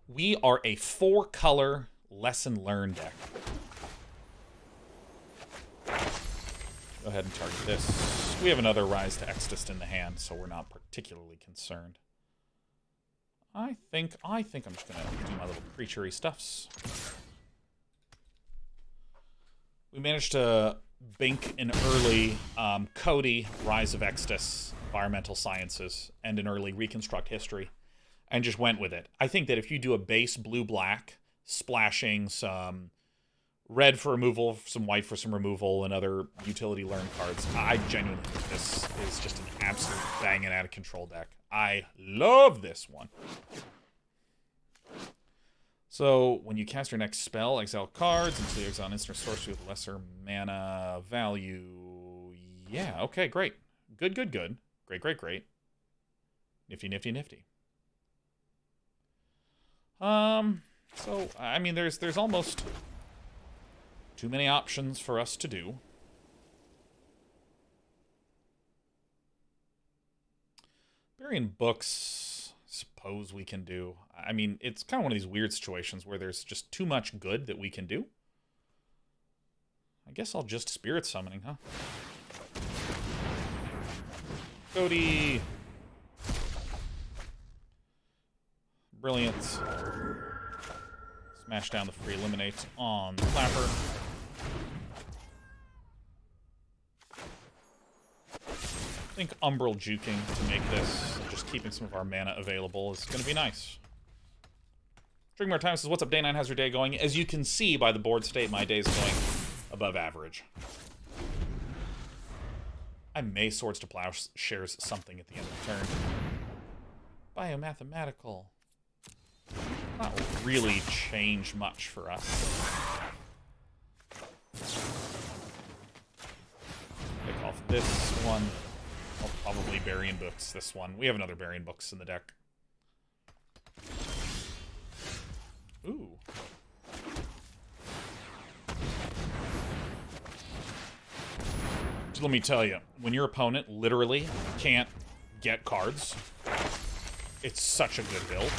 we are a 4-color lesson learned deck. Go ahead and target this. We have another Rise to Extus in the hand, so we're not particularly concerned. I think I'm just gonna do my little creature-y stuffs. We managed to bink an early Codie, Rise of Extus, Environmental Sciences, and an early Reconstruct History, and just went with it. I think that if you do a base blue-black, splashing some red for removal, some white for some removal, and other utility learn cards, I genuinely think this is just an absolute banging out of control deck. I love this one. So, when you cast your next spell, exile cards until you exile an instant or sorcery with lesser mana value. Yeah, okay, great. Good. Great. Nifty. So, I mean, there's almost too many options for us to do. Burying books, suppose we can do. I mean, it's kind of one of these weird situations where there's just too much good that we can do. I guess I'll just Spirit Summoning, huh? Codie. Brilliant. Smash down the free Eliminate on the Clapper. I think Umbral juking to make this, just keeping some of our mana available, is going to be nice. Drink More Time says, what's up, Day9? How's your day going? As you can see by the board state, my day's going above average. I may Swords to Plowshares something at the end of the turn. Biomathematical. Not really change much for us. Pick off this one. I'll probably Burying Books this one. We have another Burying Books in the deck. Ooh. Just let me tell you, when your opponent literally can't get cards, it's such a good build.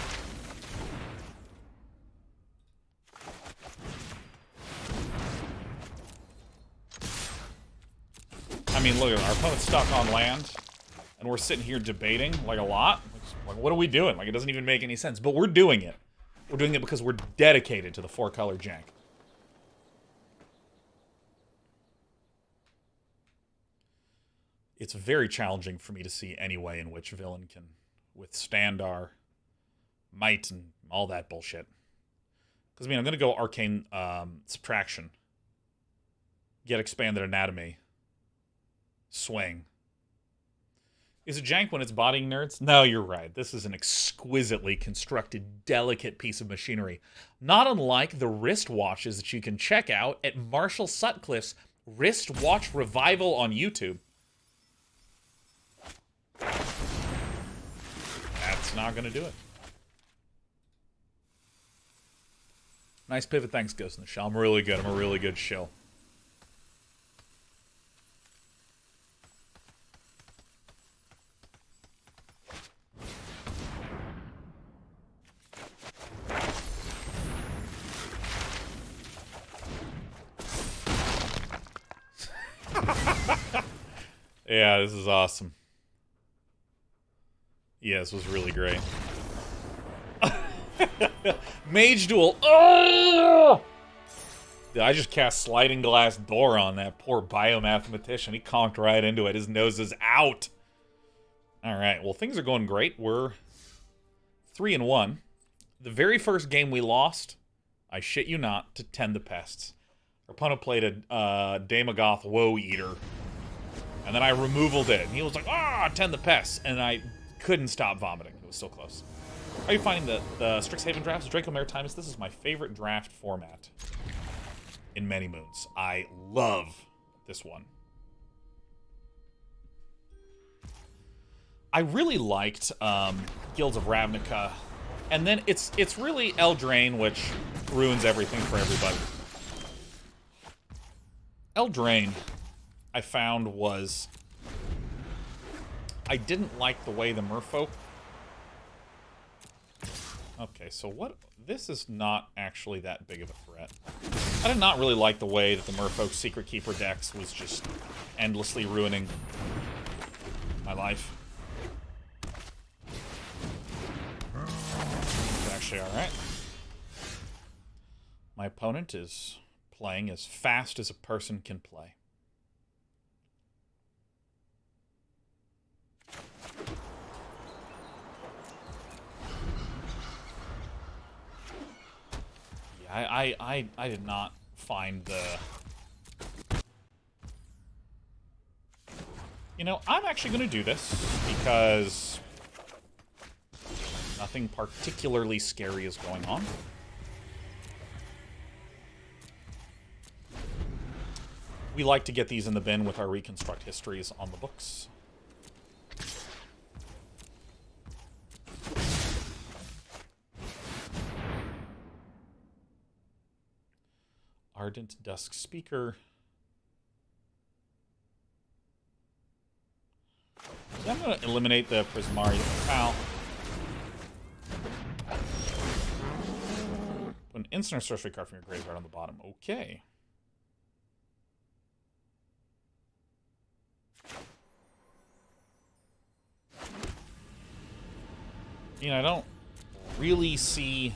I mean, look at it. Our opponent's stuck on land, and we're sitting here debating, like, a lot. Like, what are we doing? Like, it doesn't even make any sense. But we're doing it. We're doing it because we're dedicated to the 4-color jank. It's very challenging for me to see any way in which Villain can withstand our might and all that bullshit. Because, I mean, I'm going to go Arcane Subtraction. Get Expanded Anatomy. Swing. Is it jank when it's bodying nerds? No, you're right. This is an exquisitely constructed, delicate piece of machinery. Not unlike the wristwatches that you can check out at Marshall Sutcliffe's Wristwatch Revival on YouTube. That's not going to do it. Nice pivot. Thanks, Ghost in the Shell. I'm really good. I'm a really good shill. Yeah, this is awesome. Yeah, this was really great. Mage Duel. Oh! I just cast Sliding Glass Door on that poor biomathematician. He conked right into it. His nose is out. Alright, well, things are going great. We're 3-1. The very first game we lost, I shit you not, to Tend the Pests. Our opponent played a Daemogoth Woe Eater. And then I removaled it. And he was like, Tend the Pests. And I couldn't stop vomiting. It was so close. How are you finding the Strixhaven drafts? Draco Maritimus, this is my favorite draft format in many moons. I love this one. I really liked Guilds of Ravnica. And then it's really Eldraine, which ruins everything for everybody. Eldraine, I found, was... I didn't like the way the merfolk... Okay, so what... This is not actually that big of a threat. I did not really like the way that the merfolk Secret Keeper decks was just endlessly ruining my life. It's actually alright. My opponent is playing as fast as a person can play. Yeah, I did not find the... You know, I'm actually going to do this because nothing particularly scary is going on. We like to get these in the bin with our Reconstruct histories on the books. Ardent Dusk Speaker. So I'm going to eliminate the Prismari Foul. Put an instant or sorcery card from your graveyard on the bottom. Okay. You know, I don't really see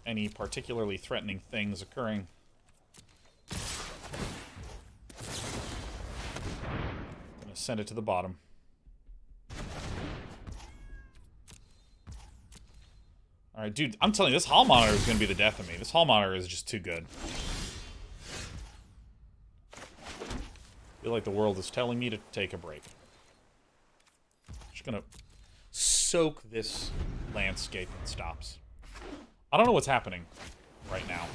any particularly threatening things occurring. I'm gonna send it to the bottom. Alright, dude, I'm telling you, this Hall Monitor is gonna be the death of me. This Hall Monitor is just too good. I feel like the world is telling me to take a break. Just gonna soak this landscape in stops. I don't know what's happening right now.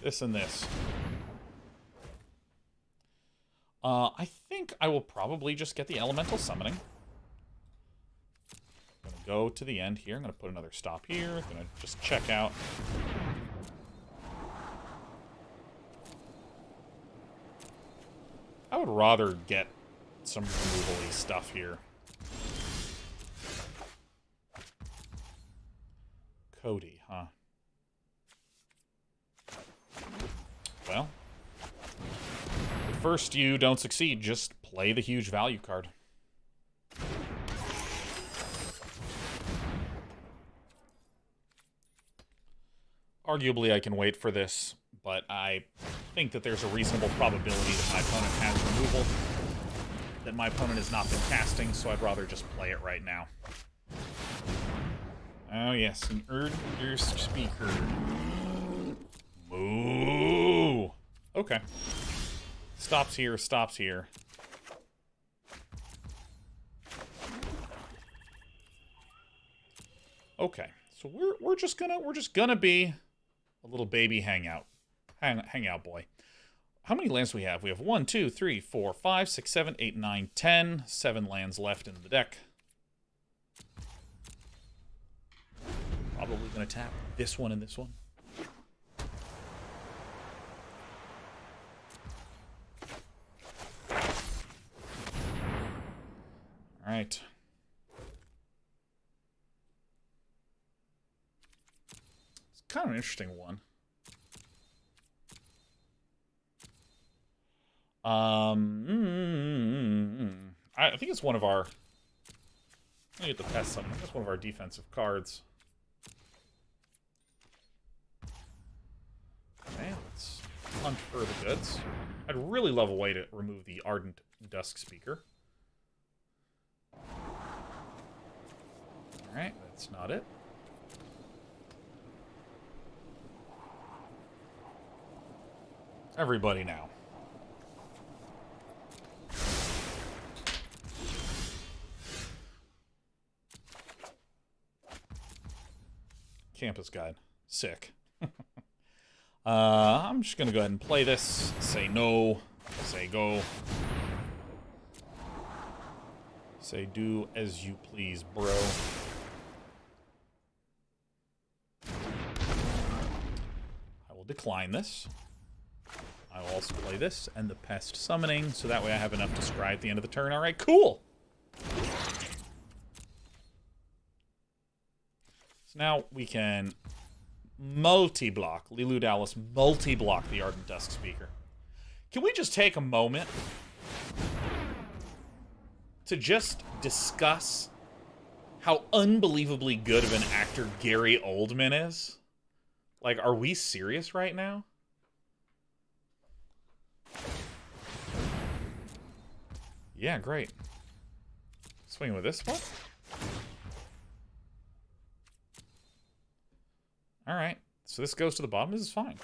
This and this. I think I will probably just get the Elemental Summoning. I'm gonna go to the end here. I'm gonna put another stop here. I'm gonna just check out. I would rather get some removal-y stuff here. Codie, huh? Well, if first you don't succeed, just play the huge value card. Arguably, I can wait for this, but I think that there's a reasonable probability that my opponent has removal that my opponent has not been casting, so I'd rather just play it right now. Oh yes, an Erdger Speaker. Moo! Okay. Stops here, stops here. Okay, so we're just gonna be a little baby hangout. Hangout boy. How many lands do we have? We have 1, 2, 3, 4, 5, 6, 7, 8, 9, 10. 7 lands left in the deck. Probably going to tap this one and this one. Alright. It's kind of an interesting one. I think it's one of our... Let me get the pest summon. That's one of our defensive cards. Okay, let's hunt for the goods. I'd really love a way to remove the Ardent Dusk Speaker. Alright, that's not it. Everybody now. Campus Guide. Sick. I'm just gonna go ahead and play this. Say no. Say go. Say do as you please, bro. I will decline this. I will also play this and the Pest Summoning, so that way I have enough to scry at the end of the turn. Alright, cool! So now we can multi-block, Lilu Dallas, multi-block the Ardent Dusk Speaker. Can we just take a moment to just discuss how unbelievably good of an actor Gary Oldman is? Like, are we serious right now? Yeah, great. Swing with this one? Alright, so this goes to the bottom. This is fine.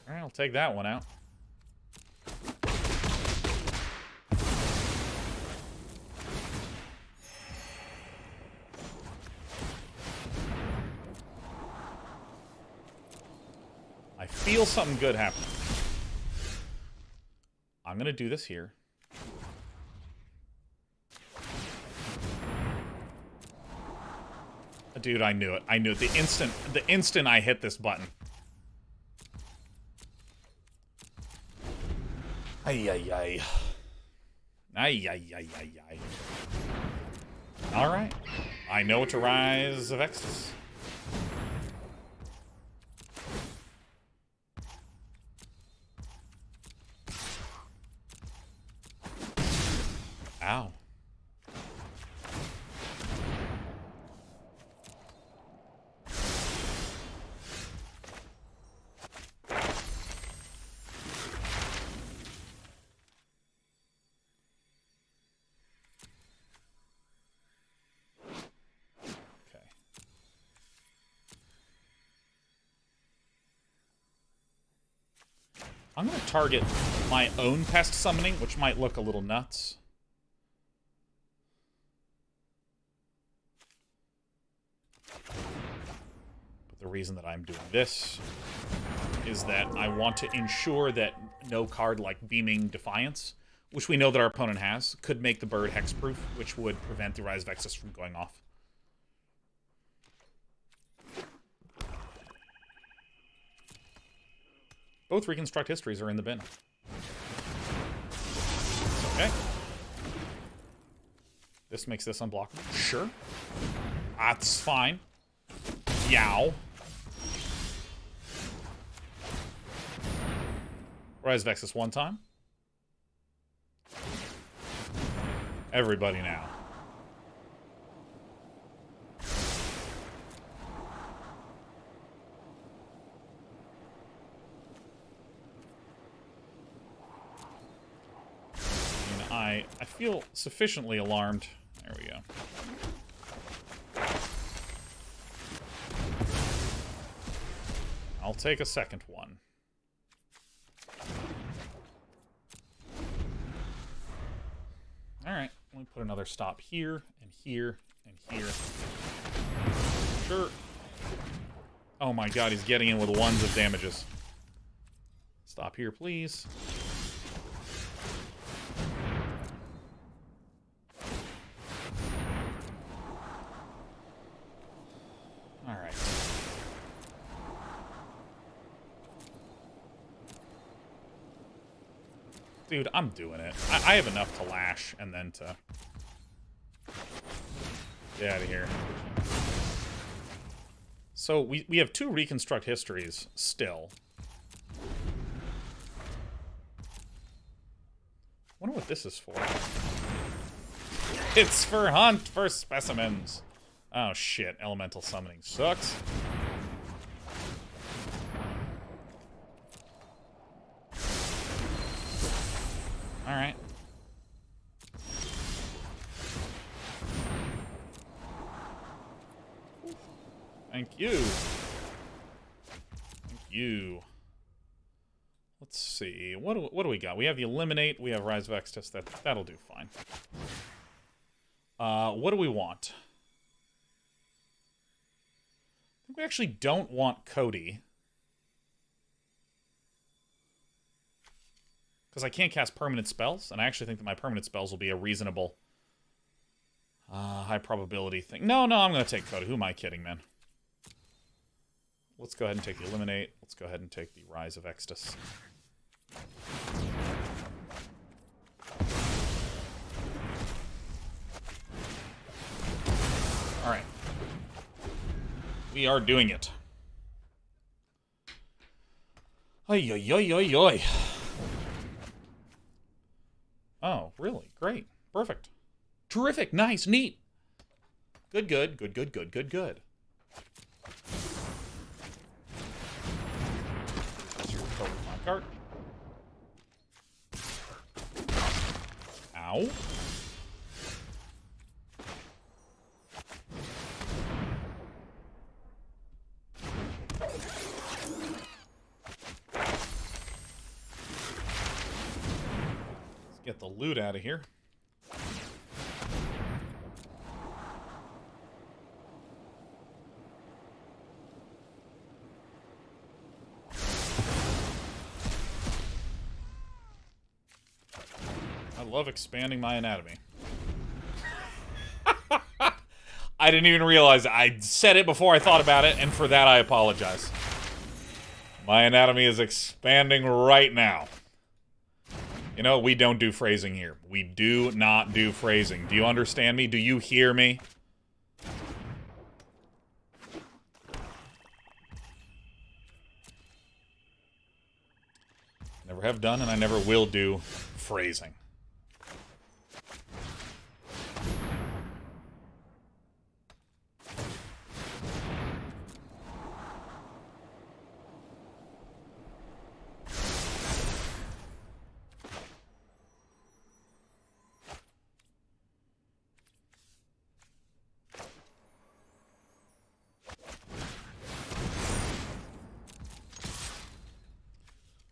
Alright, I'll take that one out. I feel something good happening. I'm gonna do this here. Dude, I knew it. I knew it. The instant I hit this button. Ay, ay, ay. Ay, ay, ay, ay, ay. Alright. I know it's a Rise of Exodus. Ow. I'm going to target my own Pest Summoning, which might look a little nuts. But the reason that I'm doing this is that I want to ensure that no card like Beaming Defiance, which we know that our opponent has, could make the bird hexproof, which would prevent the Rise of Exodus from going off. Both Reconstruct Histories are in the bin. Okay. This makes this unblockable. Sure. That's fine. Yow. Rise of Exodus one time. Everybody now. I feel sufficiently alarmed. There we go. I'll take a second one. Alright, let me put another stop here, and here, and here. Sure. Oh my god, he's getting in with ones of damages. Stop here, please. Alright. Dude, I'm doing it. I have enough to lash and then to get out of here. So we have 2 Reconstruct Histories still. Wonder what this is for. It's for hunt for specimens. Oh shit, elemental summoning sucks. Alright. Thank you. Thank you. Let's see. What do we got? We have the Eliminate. We have Rise of Exodus. That'll do fine. What do we want? we actually don't want Codie. Because I can't cast permanent spells, and I actually think that my permanent spells will be a reasonable high probability thing. No, I'm going to take Codie. Who am I kidding, man? Let's go ahead and take the Eliminate. Let's go ahead and take the Rise of Extus. Alright. We are doing it. Oy, oy, oy, oy, oy. Oh, really? Great. Perfect. Terrific. Nice. Neat. Good, good. Good, good, good, good, good. That's your total my card. Ow. Get the loot out of here. I love expanding my anatomy. I didn't even realize it. I said it before I thought about it, and for that I apologize. My anatomy is expanding right now. You know, we don't do phrasing here. We do not do phrasing. Do you understand me? Do you hear me? Never have done, and I never will do phrasing.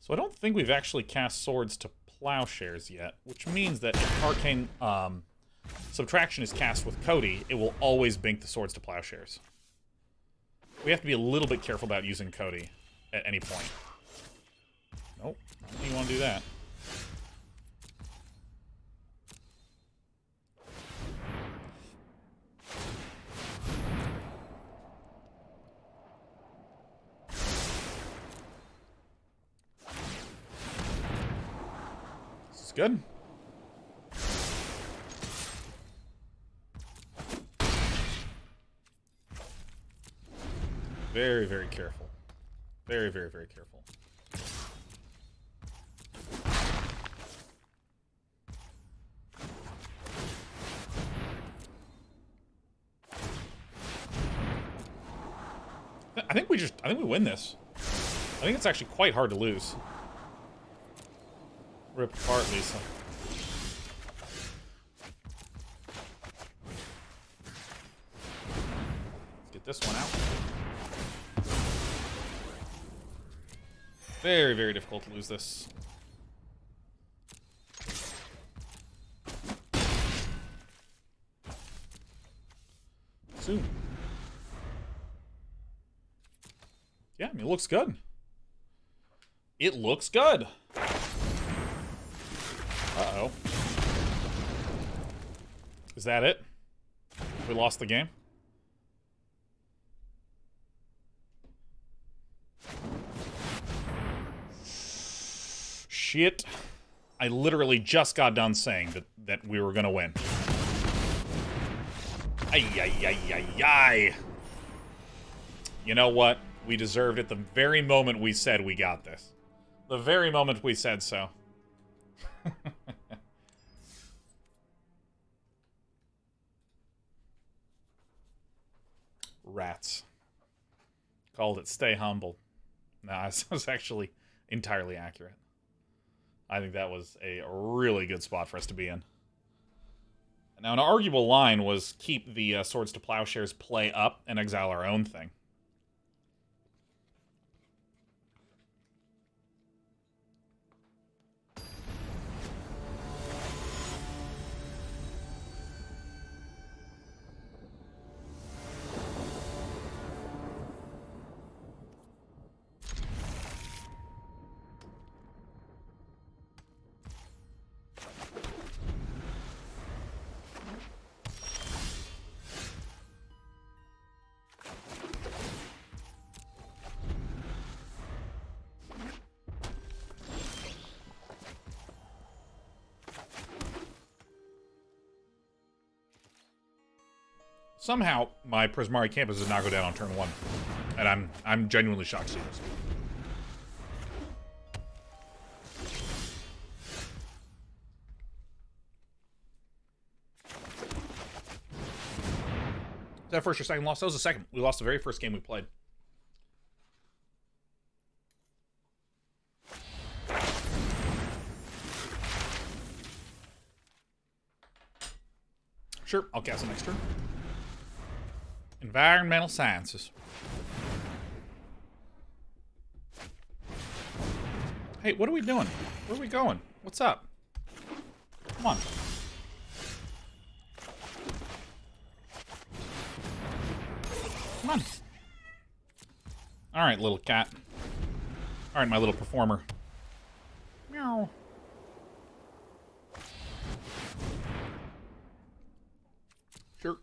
So I don't think we've actually cast Swords to Plowshares yet, which means that if Arcane Subtraction is cast with Codie, it will always bink the Swords to Plowshares. We have to be a little bit careful about using Codie at any point. Nope, I don't think you want to do that. Good. Very, very careful. Very, very, very careful. I think we win this. I think it's actually quite hard to lose. Rip apart, Lisa. Let's get this one out. Very, very difficult to lose this. Soon. Yeah, I mean, it looks good. It looks good. Uh-oh. Is that it? We lost the game? Shit. I literally just got done saying that we were gonna win. Ay, ay, ay, ay, ay. You know what? We deserved it the very moment we said we got this. The very moment we said so. Rats. Called it Stay Humble. Nah, it was actually entirely accurate. I think that was a really good spot for us to be in. Now, an arguable line was keep the Swords to Plowshares play up and exile our own thing. Somehow, my Prismari Campus did not go down on turn 1. And I'm genuinely shocked to see this. Is that first or second loss? That was the second. We lost the very first game we played. Sure, I'll cast it next turn. Environmental Sciences. Hey, what are we doing? Where are we going? What's up? Come on. Come on. Alright, little cat. Alright, my little performer. Meow. Sure.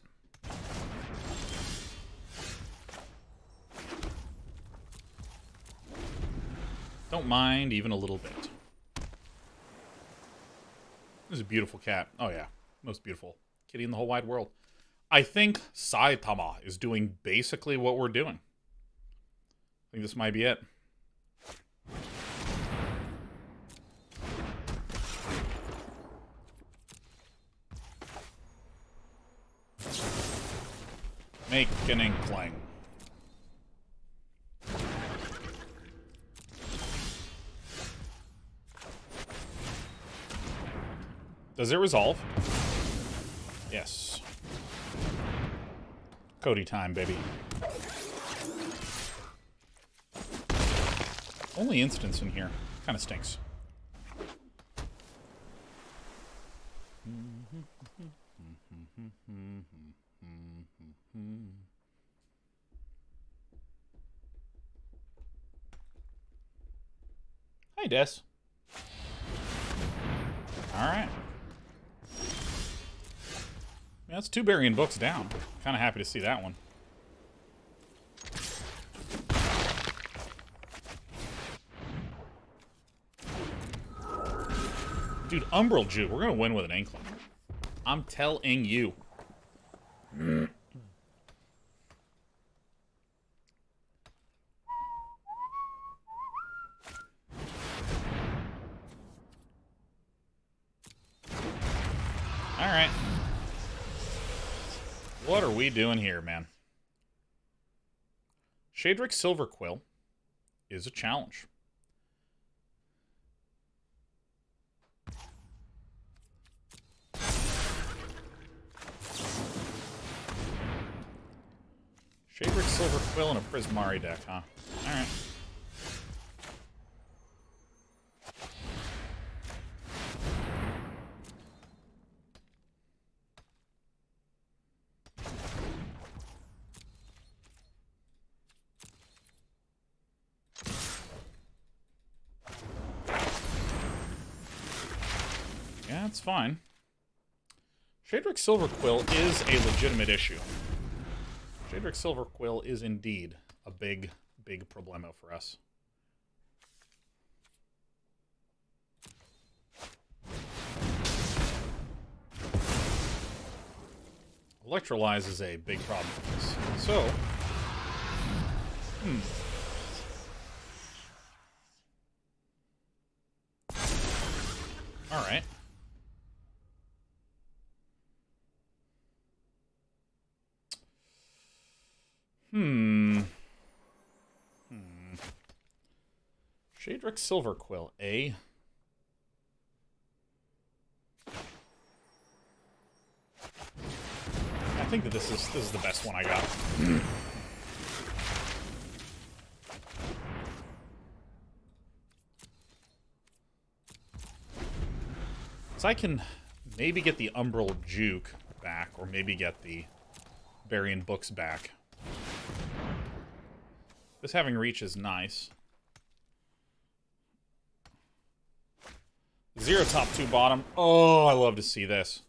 Don't mind even a little bit. This is a beautiful cat. Oh yeah, most beautiful kitty in the whole wide world. I think Saitama is doing basically what we're doing. I think this might be it. Make an inkling. Does it resolve? Yes. Codie time, baby. Only instance in here. Kind of stinks. Hey, Des. Alright. Yeah, that's 2 Burying Books down. Kind of happy to see that one. Dude, Umbral Juke. We're going to win with an Inkling. I'm telling you. Alright. What are we doing here, man? Shadrick Silverquill is a challenge. Shadrick Silverquill and a Prismari deck, huh? Alright. Yeah, it's fine. Shadrick Silverquill is a legitimate issue. Shadrick Silverquill is indeed a big, big problemo for us. Electrolyze is a big problem for us. So, Alright. Shadrick Silverquill, eh? I think that this is the best one I got. So I can maybe get the Umbral Juke back, or maybe get the Burying Books back. This having reach is nice. 0 top 2 bottom. Oh, I love to see this.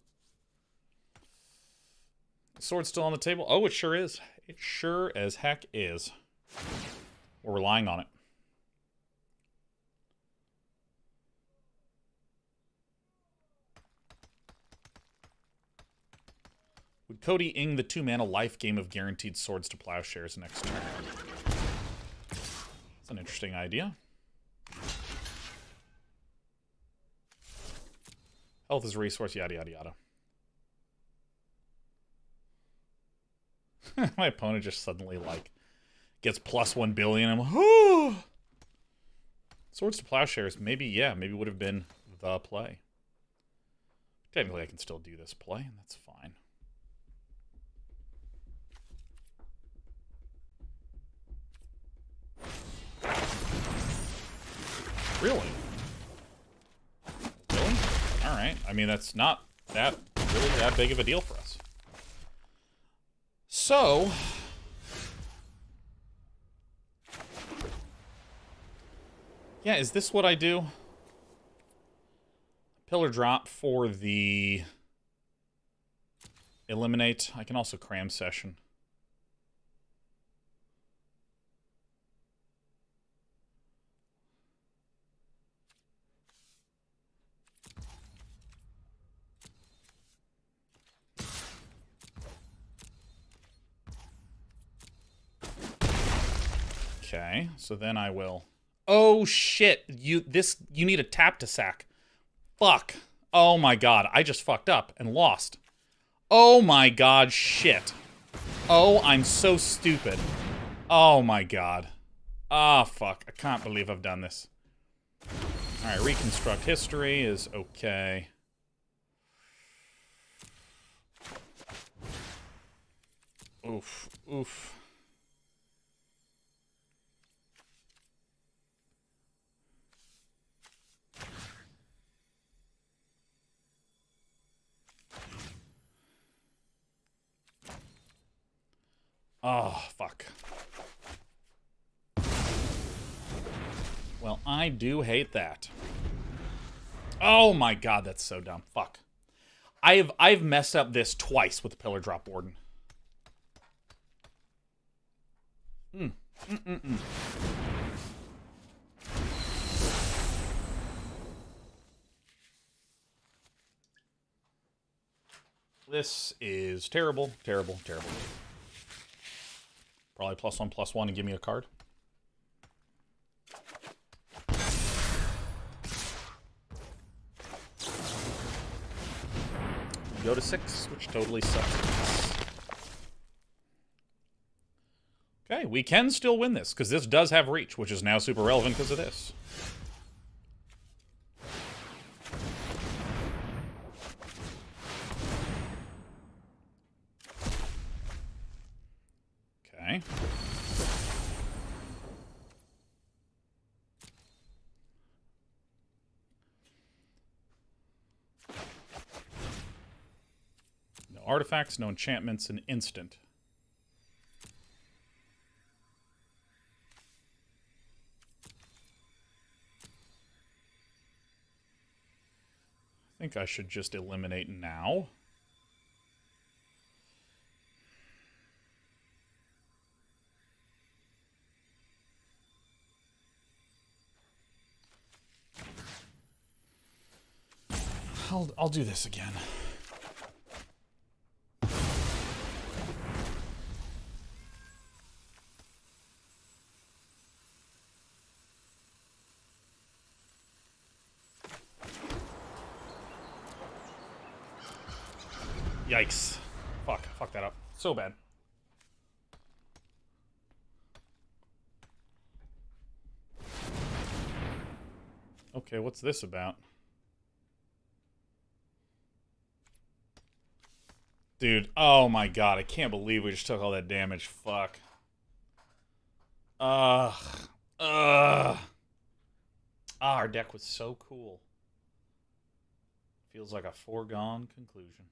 Sword's still on the table. Oh, it sure is. It sure as heck is. We're relying on it. Would Cody ing the 2-mana life game of guaranteed Swords to Plowshares next turn? That's an interesting idea. Health is a resource, yada, yada, yada. My opponent just suddenly, like, gets plus 1 billion. I'm like, oh! Swords to Plowshares, maybe, yeah, maybe would have been the play. Technically, I can still do this play, and that's fine. Really? Really? Alright. I mean, that's not that really that big of a deal for us. So... yeah, is this what I do? Pillar drop for the... eliminate. I can also cram session. Okay, so then I will... oh, shit. You need a tap to sack. Fuck. Oh, my God. I just fucked up and lost. Oh, my God. Shit. Oh, I'm so stupid. Oh, my God. Ah, fuck. I can't believe I've done this. Alright, reconstruct history is okay. Oof. Oof. Oh, fuck. Well, I do hate that. Oh my God, that's so dumb. Fuck. I've messed up this twice with the Pillar Drop Warden. This is terrible, terrible, terrible. Probably +1/+1 and give me a card. Go to 6, which totally sucks. Okay, we can still win this, because this does have reach, which is now super relevant because of this. Okay. No artifacts, no enchantments, an instant. I think I should just eliminate now. I'll do this again. Yikes. Fuck that up. So bad. Okay, what's this about? Dude, oh my God, I can't believe we just took all that damage. Fuck. Ah, our deck was so cool. Feels like a foregone conclusion.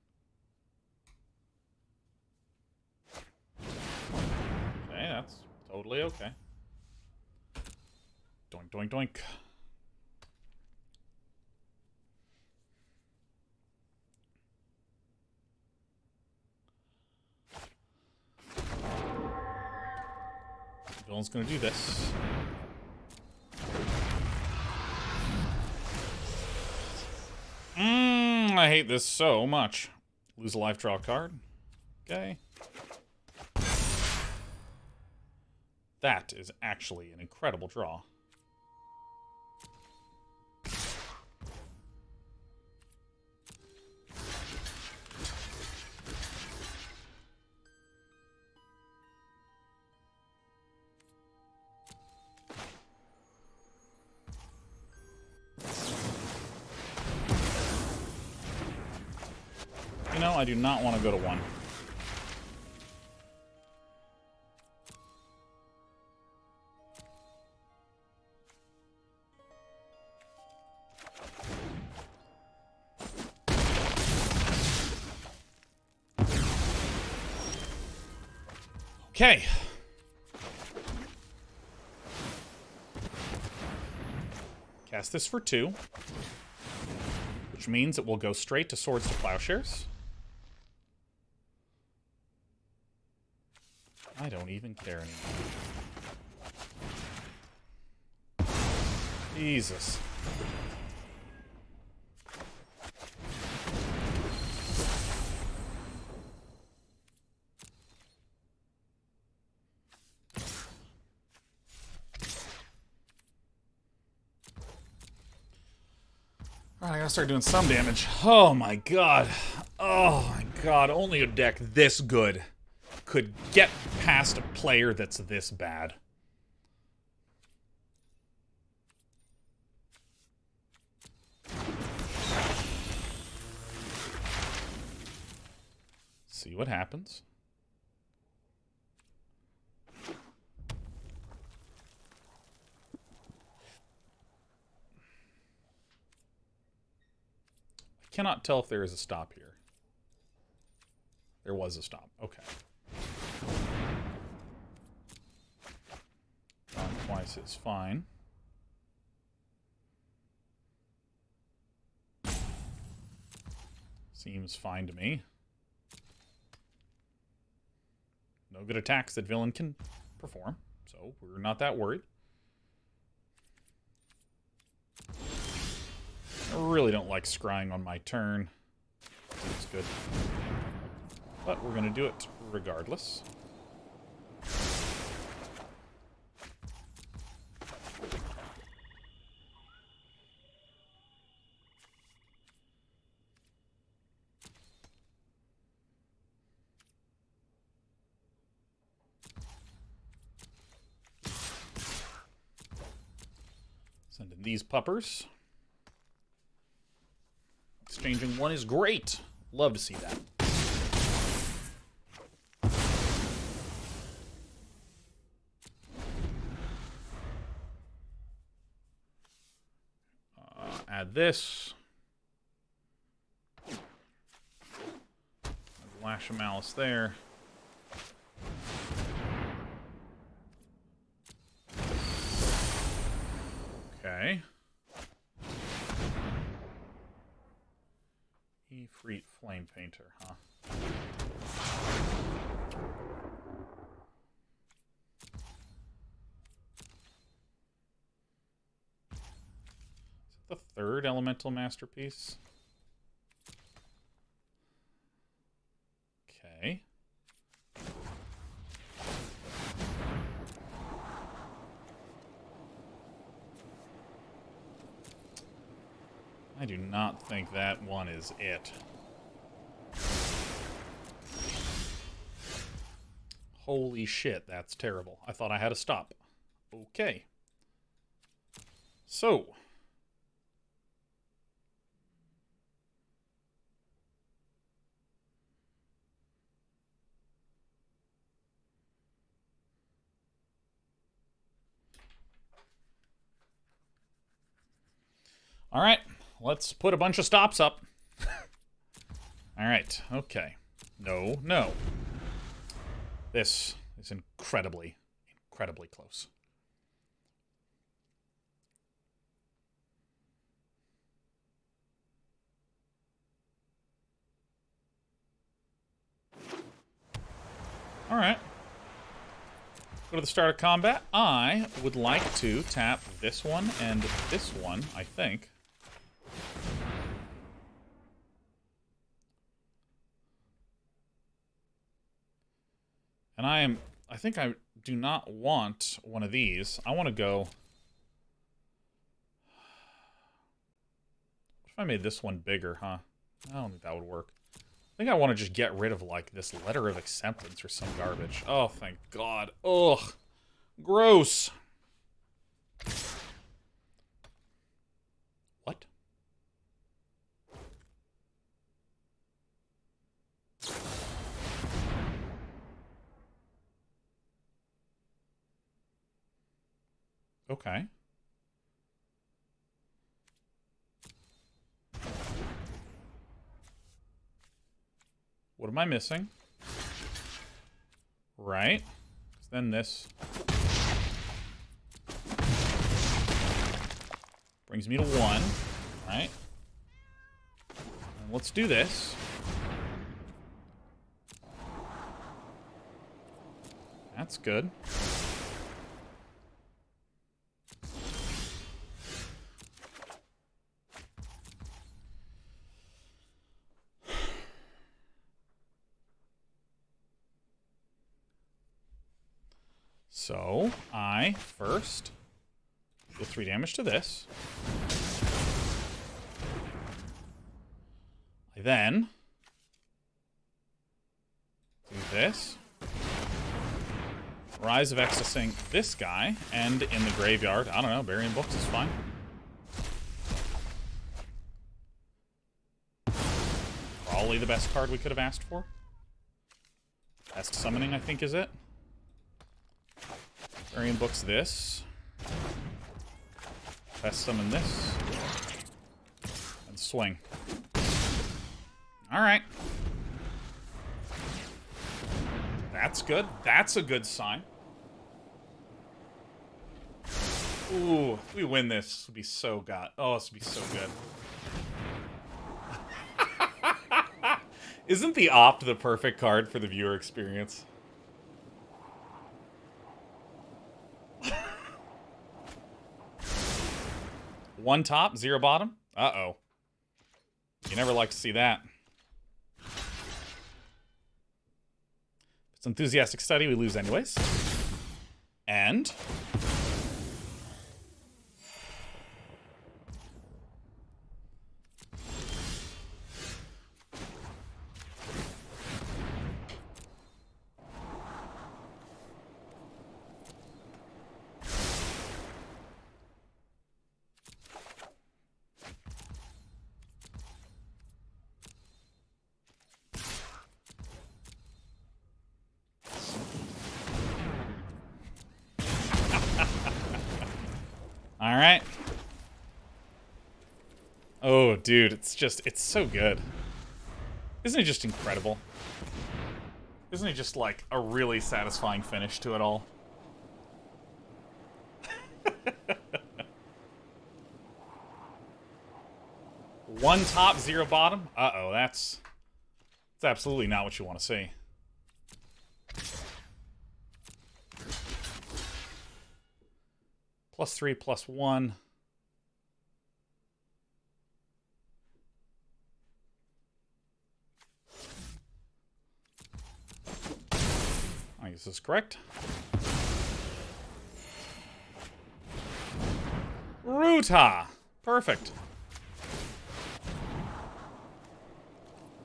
Okay, that's totally okay. Doink, doink, doink. Villain's gonna do this. I hate this so much. Lose a life, draw a card. Okay. That is actually an incredible draw. You know, I do not want to go to 1. Okay. Cast this for 2, which means it will go straight to Swords to Plowshares. I don't even care anymore. Jesus. Alright, I gotta start doing some damage. Oh my god. Oh my god. Only a deck this good could get past a player that's this bad. See what happens. I cannot tell if there is a stop here. There was a stop. Okay. Drawing twice is fine. Seems fine to me. No good attacks that villain can perform, so we're not that worried. I really don't like scrying on my turn. It's good. But we're going to do it regardless. Send in these puppers. Exchanging 1 is great. Love to see that. Add this. Lash of Malice there. Okay. Efreet Flame Painter, huh? Is it the 3rd Elemental Masterpiece? Okay. I do not think that one is it. Holy shit, that's terrible. I thought I had to stop. Okay. So. All right. Let's put a bunch of stops up. All right. Okay. No, no. This is incredibly, incredibly close. All right. Go to the start of combat. I would like to tap this one and this one, I think. And I think I do not want one of these. I want to go... What if I made this one bigger, huh? I don't think that would work. I think I want to just get rid of, like, this letter of acceptance or some garbage. Oh, thank God. Ugh. Gross. What? Okay. What am I missing? Right. Then this brings me to 1. Right. And let's do this. That's good. So, I first deal 3 damage to this. I then do this. Rise of Accessing this guy, and in the graveyard, I don't know, burying books is fine. Probably the best card we could have asked for. Best summoning, I think, is it. Burying books this. Best summon this. And swing. Alright. That's good. That's a good sign. Ooh, if we win this, this would be so good. Oh, this would be so good. Isn't the Opt the perfect card for the viewer experience? One top, 0 bottom? Uh-oh. You never like to see that. It's enthusiastic study, we lose anyways. And... Alright. Oh, dude, it's so good. Isn't it just incredible? Isn't it just, like, a really satisfying finish to it all? One top, 0 bottom? Uh-oh, that's absolutely not what you want to see. +3, +1. I guess this is correct. Ruta! Perfect.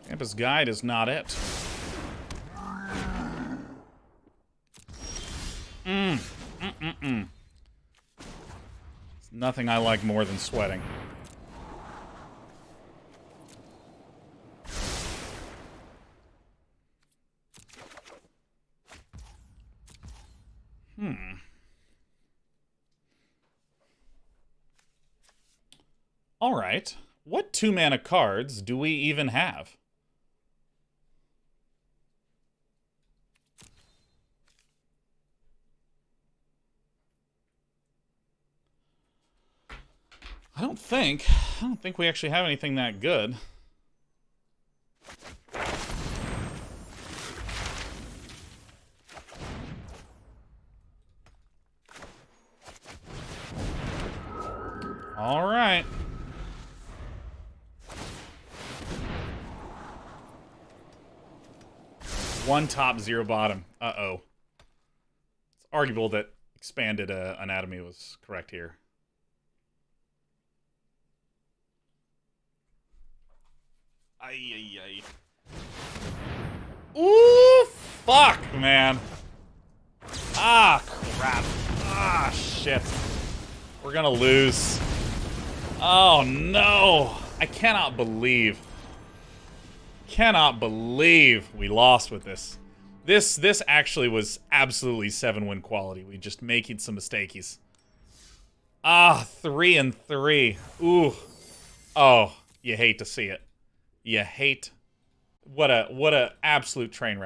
Campus Guide is not it. Nothing I like more than sweating. Alright. What 2-mana cards do we even have? I don't think we actually have anything that good. All right. One top, 0 bottom. Uh-oh. arguable that expanded anatomy was correct here. Ay. Ooh, fuck, man. Ah, crap. Ah, shit. We're gonna lose. Oh, no. I cannot believe we lost with this. This actually was absolutely 7-win quality. We just making some mistakeys. Ah, 3-3. Ooh. Oh, you hate to see it. You hate. What a absolute train wreck.